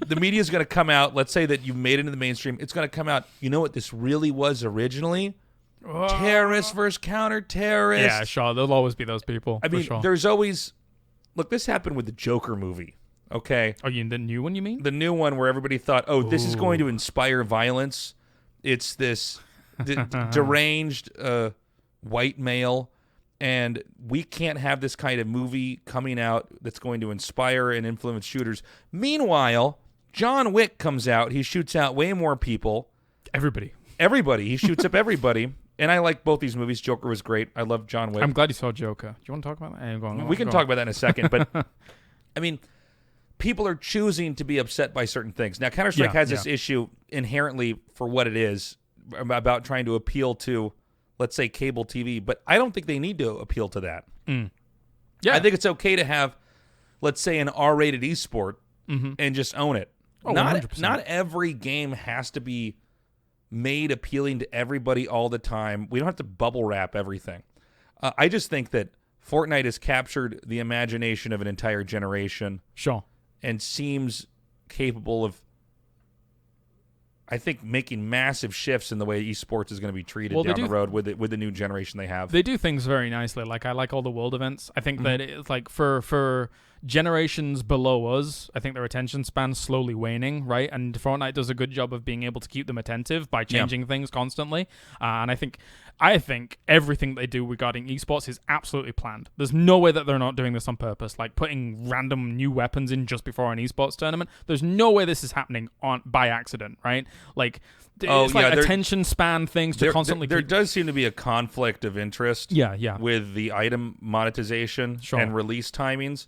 the media is going to come out. Let's say that you made it into the mainstream. It's going to come out. You know what this really was originally? Terrorists versus counter-terrorists. Yeah, sure. There'll always be those people. I mean, there's always. Look, this happened with the Joker movie. Okay. Oh, the new one, you mean? The new one where everybody thought, this is going to inspire violence. It's this deranged white male, and we can't have this kind of movie coming out that's going to inspire and influence shooters. Meanwhile, John Wick comes out. He shoots out way more people. Everybody. He shoots up everybody. And I like both these movies. Joker was great. I love John Wick. I'm glad you saw Joker. Do you want to talk about that? We can talk about that in a second. But, I mean, people are choosing to be upset by certain things. Now, Counter-Strike has this issue inherently for what it is about trying to appeal to, let's say, cable TV. But I don't think they need to appeal to that. Yeah. I think it's okay to have, let's say, an R-rated esport and just own it. Oh, not every game has to be made appealing to everybody all the time. We don't have to bubble wrap everything. I just think that Fortnite has captured the imagination of an entire generation. Sure. And seems capable of, I think, making massive shifts in the way esports is going to be treated down the road with the new generation they have. They do things very nicely. Like, I like all the world events. I think that it's like for generations below us, I think their attention span's slowly waning, right? And Fortnite does a good job of being able to keep them attentive by changing things constantly. And I think everything they do regarding esports is absolutely planned. There's no way that they're not doing this on purpose, like putting random new weapons in just before an esports tournament. There's no way this is happening by accident, right? Like, it's like attention span things to constantly There does seem to be a conflict of interest with the item monetization and release timings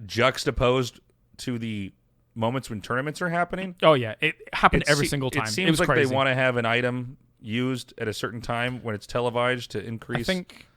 juxtaposed to the moments when tournaments are happening. Oh, yeah. It happened every single time. It seems like crazy. They want to have an item used at a certain time when it's televised to increase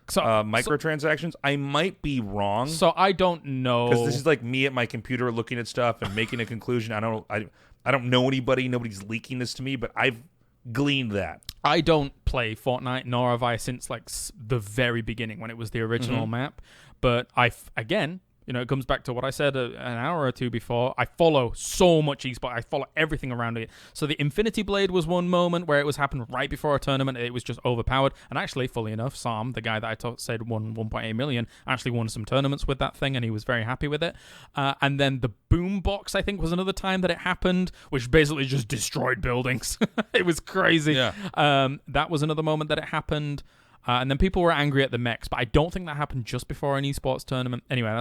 microtransactions. I might be wrong. So I don't know. Because this is like me at my computer looking at stuff and making a conclusion. I don't know anybody. Nobody's leaking this to me, but I've gleaned that. I don't play Fortnite, nor have I since like the very beginning when it was the original map. But again, it comes back to what I said an hour or two before. I follow so much esports. I follow everything around it. So the Infinity Blade was one moment where it was happening right before a tournament. It was just overpowered. And actually, fully enough, Sam, the guy that I said won 1.8 million, actually won some tournaments with that thing, and he was very happy with it. And then the Boombox, I think, was another time that it happened, which basically just destroyed buildings. It was crazy. Yeah. That was another moment that it happened. And then people were angry at the mechs, but I don't think that happened just before an esports tournament. Anyway,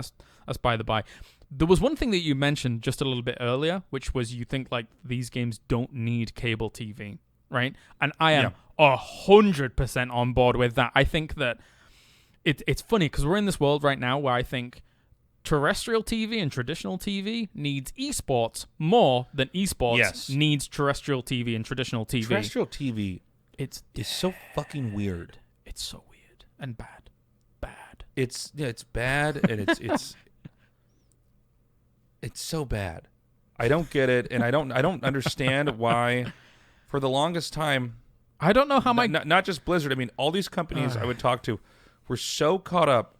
that's by the by. There was one thing that you mentioned just a little bit earlier, which was you think like these games don't need cable TV, right? And I am 100% on board with that. I think that it's funny because we're in this world right now where I think terrestrial TV and traditional TV needs esports more than esports needs terrestrial TV and traditional TV. Terrestrial TV is so fucking weird. It's so weird and bad. It's bad and it's so bad. I don't get it, and I don't understand why. For the longest time, I don't know how not just Blizzard. I mean, all these companies I would talk to were so caught up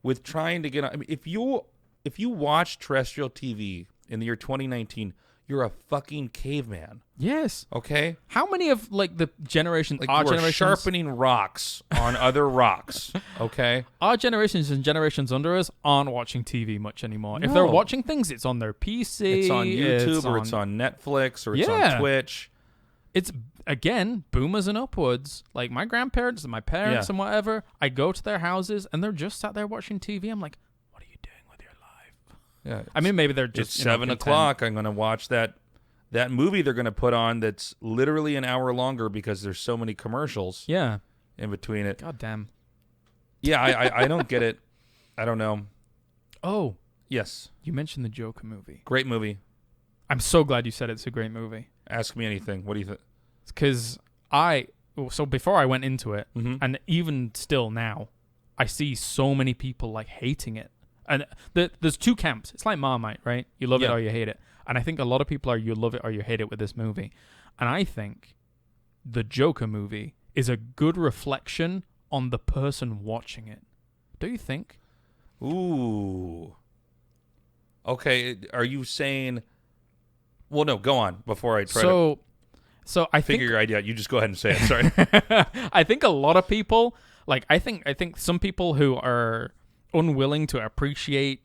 with trying to get on. I mean, if you watch terrestrial TV in the year 2019, you're a fucking caveman. Yes. Okay? How many of like the generations, Like our you are generations, sharpening rocks on other rocks. Okay? our generations and generations under us aren't watching TV much anymore. If No. they're watching things, it's on their PC. It's on YouTube or it's on Netflix or it's Yeah. on Twitch. It's, again, boomers and upwards. Like my grandparents and my parents and whatever, I go to their houses and they're just sat there watching TV. I'm like, what are you doing with your life? Yeah. I mean, maybe they're just It's 7 o'clock. I'm going to watch that movie they're going to put on that's literally an hour longer because there's so many commercials Yeah. in between it. God damn. Yeah, I don't get it. I don't know. Oh, Yes. you mentioned the Joker movie. Great movie. I'm so glad you said it's a great movie. Ask me anything. What do you think? Because so before I went into it, Mm-hmm. and even still now, I see so many people like hating it. And there's two camps. It's like Marmite, right? You love it or you hate it. And I think a lot of people are you love it or you hate it with this movie. And I think the Joker movie is a good reflection on the person watching it. Do you think? Ooh. Okay, are you saying... Well, no, go on before I try to So I figure think your idea out. You just go ahead and say it. Sorry. I think a lot of people I think some people who are unwilling to appreciate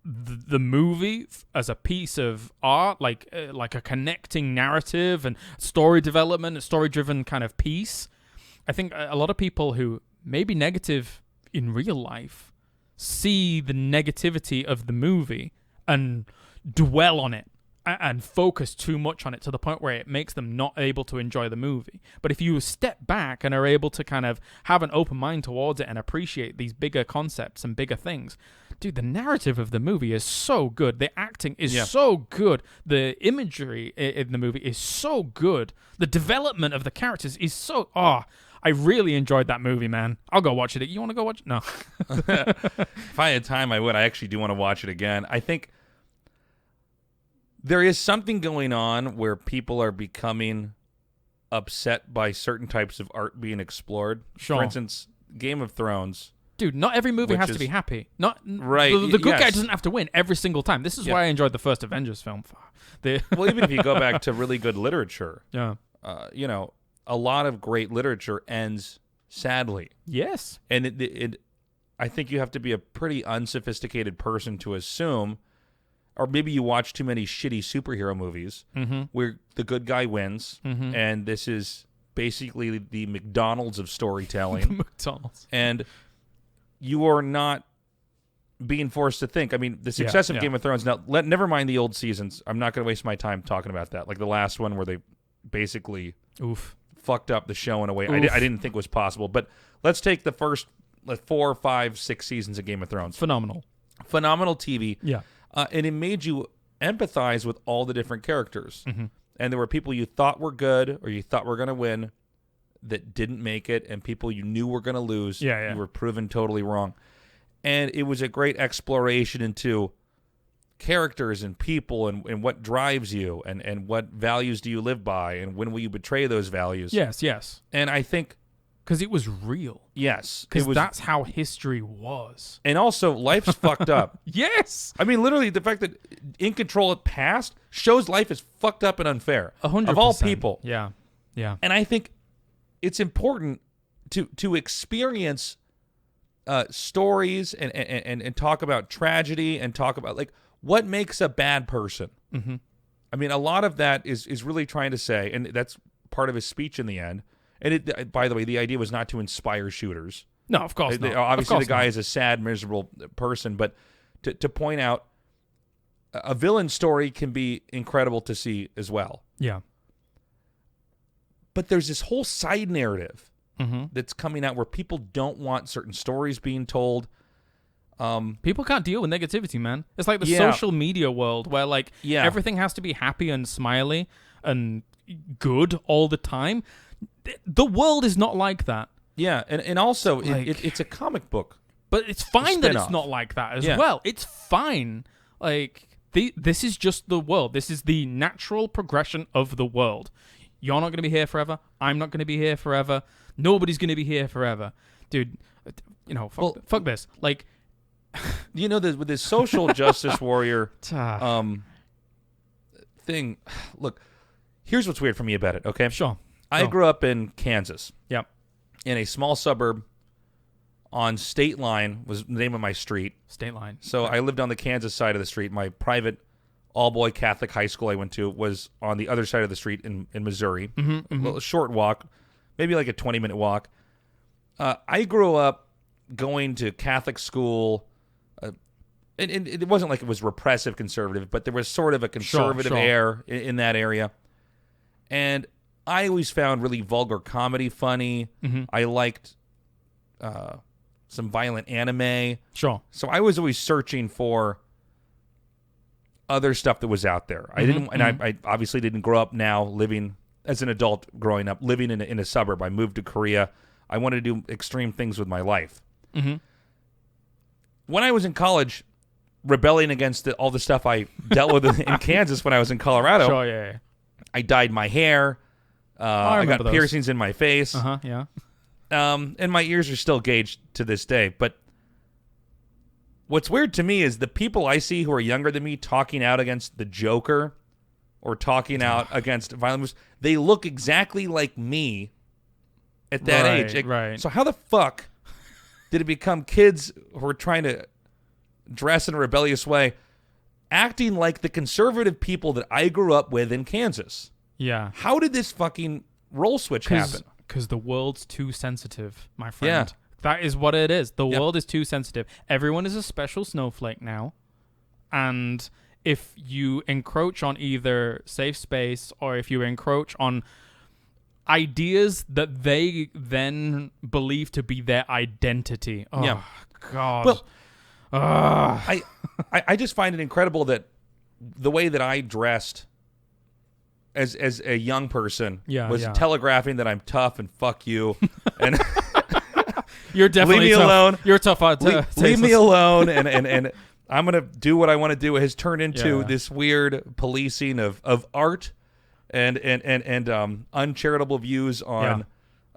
the movie as a piece of art, like a connecting narrative and story development, a story-driven kind of piece. I think a lot of people who may be negative in real life see the negativity of the movie and dwell on it and focus too much on it to the point where it makes them not able to enjoy the movie. But if you step back and are able to kind of have an open mind towards it and appreciate these bigger concepts and bigger things, dude, the narrative of the movie is so good. The acting is so good. The imagery in the movie is so good. The development of the characters is so... I really enjoyed that movie, man. I'll go watch it. You want to go watch it? No. If I had time, I would. I actually do want to watch it again. I think there is something going on where people are becoming upset by certain types of art being explored. Sure. For instance, Game of Thrones. Dude, not every movie Which has is- to be happy. Not Right, The good guy yes. doesn't have to win every single time. This is why I enjoyed the first Avengers film. Well, even if you go back to really good literature, Yeah. A lot of great literature ends sadly. Yes. And I think you have to be a pretty unsophisticated person to assume, or maybe you watch too many shitty superhero movies where the good guy wins, and this is basically the McDonald's of storytelling. McDonald's. And you are not being forced to think. I mean, the success of Game of Thrones, now, never mind the old seasons. I'm not going to waste my time talking about that. Like the last one where they basically fucked up the show in a way I didn't think was possible. But let's take the first 4, 5, 6 seasons of Game of Thrones. Phenomenal TV. Yeah. And it made you empathize with all the different characters. And there were people you thought were good or you thought were going to win that didn't make it, and people you knew were going to lose. You were proven totally wrong. And it was a great exploration into characters and people and what drives you and what values do you live by and when will you betray those values. Yes. And I think... Because it was real. Yes. Because that's how history was. And also, life's fucked up. Yes. I mean, literally, the fact that In Control at past shows life is fucked up and unfair. 100%. Of all people. Yeah. And I think it's important to experience stories and talk about tragedy and talk about, like, what makes a bad person. I mean, a lot of that is really trying to say, and that's part of his speech in the end. And by the way, the idea was not to inspire shooters. No, of course not. Obviously, the guy is a sad, miserable person, but to point out a villain story can be incredible to see as well. Yeah. But there's this whole side narrative that's coming out where people don't want certain stories being told. People can't deal with negativity, man. It's like the social media world where everything has to be happy and smiley and good all the time. The world is not like that. Yeah, and also it's a comic book. But it's fine that it's not like that as well. It's fine. This is just the world. This is the natural progression of the world. You're not going to be here forever. I'm not going to be here forever. Nobody's going to be here forever. Dude, fuck this. Like, you know, with this social justice warrior thing. Look, here's what's weird for me about it. Okay, Sure. I grew up in Kansas. Yep. In a small suburb on State Line was the name of my street. State line. So I lived on the Kansas side of the street. My private all-boy Catholic high school I went to was on the other side of the street in Missouri. A little short walk, maybe like a 20-minute walk. I grew up going to Catholic school, and it wasn't like it was repressive conservative, but there was sort of a conservative air in that area. And I always found really vulgar comedy funny. I liked some violent anime. Sure. So I was always searching for other stuff that was out there. I didn't, and I obviously didn't grow up now living as an adult growing up, living in a suburb. I moved to Korea. I wanted to do extreme things with my life. When I was in college, rebelling against all the stuff I dealt with in Kansas when I was in Colorado, Sure, yeah. I dyed my hair. I got piercings in my face. Yeah. And my ears are still gauged to this day. But what's weird to me is the people I see who are younger than me talking out against the Joker or talking out against violent movies, they look exactly like me at that age. Right. So how the fuck did it become kids who are trying to dress in a rebellious way, acting like the conservative people that I grew up with in Kansas? Yeah. How did this fucking role switch happen? Because the world's too sensitive, my friend. Yeah. That is what it is. The world is too sensitive. Everyone is a special snowflake now. And if you encroach on either safe space or if you encroach on ideas that they then believe to be their identity. Oh, God. Well, I just find it incredible that the way that I dressed as a young person was telegraphing that I'm tough and fuck you. And you're definitely leave me tough. Alone. You're tough. Leave me alone. And I'm going to do what I want to do. It has turned into this weird policing of art and uncharitable views on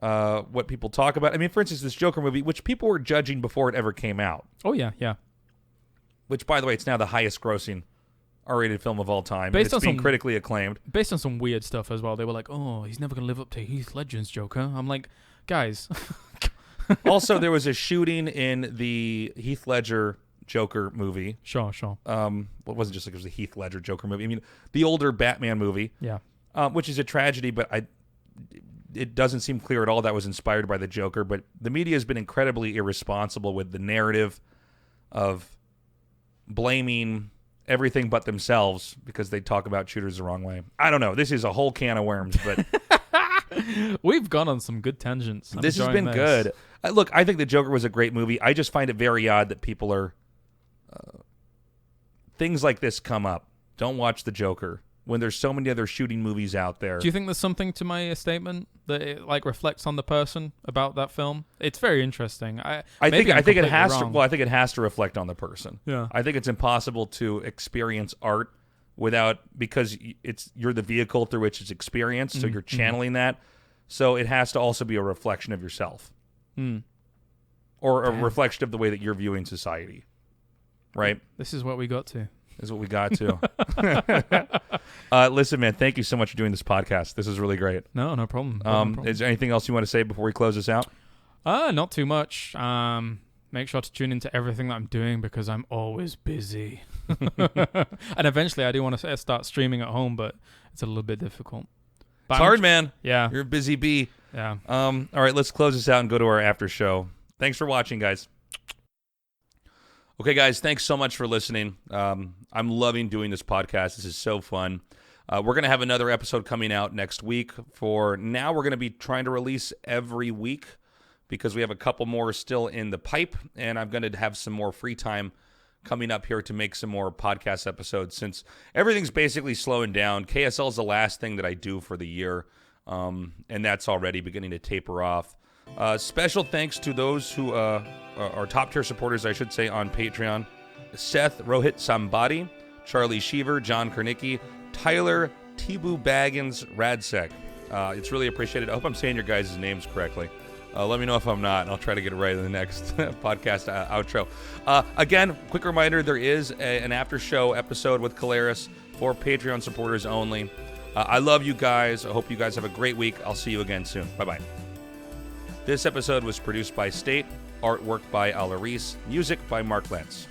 what people talk about. I mean, for instance, this Joker movie, which people were judging before it ever came out. Oh, yeah, yeah. Which, by the way, it's now the highest grossing R-rated film of all time. It's being critically acclaimed. Based on some weird stuff as well. They were like, oh, he's never going to live up to Heath Ledger's Joker. I'm like, guys. Also, there was a shooting in the Heath Ledger Joker movie. Sure. Well, it wasn't just like it was a Heath Ledger Joker movie. I mean, the older Batman movie. Yeah. Which is a tragedy, but it doesn't seem clear at all that was inspired by the Joker. But the media has been incredibly irresponsible with the narrative of blaming everything but themselves because they talk about shooters the wrong way. I don't know. This is a whole can of worms, but we've gone on some good tangents. This has been good. Look, I think the Joker was a great movie. I just find it very odd that people are things like this come up. Don't watch the Joker when there's so many other shooting movies out there. Do you think there's something to my statement that it reflects on the person about that film? It's very interesting. I think it has to. Well, I think it has to reflect on the person. Yeah. I think it's impossible to experience art because you're the vehicle through which it's experienced. So you're channeling that. So it has to also be a reflection of yourself, or a reflection of the way that you're viewing society. Right. This is what we got to. Is what we got to. Listen, man, thank you so much for doing this podcast. This is really great. No problem. Is there anything else you want to say before we close this out? Not too much. Make sure to tune into everything that I'm doing because I'm always busy. And eventually I do want to start streaming at home, but it's a little bit difficult. It's hard, man. Yeah. You're a busy bee. Yeah. All right, let's close this out and go to our after show. Thanks for watching, guys. Okay, guys, thanks so much for listening. I'm loving doing this podcast. This is so fun. We're going to have another episode coming out next week. For now, we're going to be trying to release every week because we have a couple more still in the pipe, and I'm going to have some more free time coming up here to make some more podcast episodes since everything's basically slowing down. KSL is the last thing that I do for the year, and that's already beginning to taper off. Special thanks to those who are top-tier supporters, I should say, on Patreon. Seth Rohit Sambadi, Charlie Sheaver, John Kernicki, Tyler Tibu Baggins Radsek. It's really appreciated. I hope I'm saying your guys' names correctly. Let me know if I'm not, and I'll try to get it right in the next podcast outro. Again, quick reminder, there is an after-show episode with Kaelaris for Patreon supporters only. I love you guys. I hope you guys have a great week. I'll see you again soon. Bye-bye. This episode was produced by State, artwork by Alaris, music by Mark Lentz.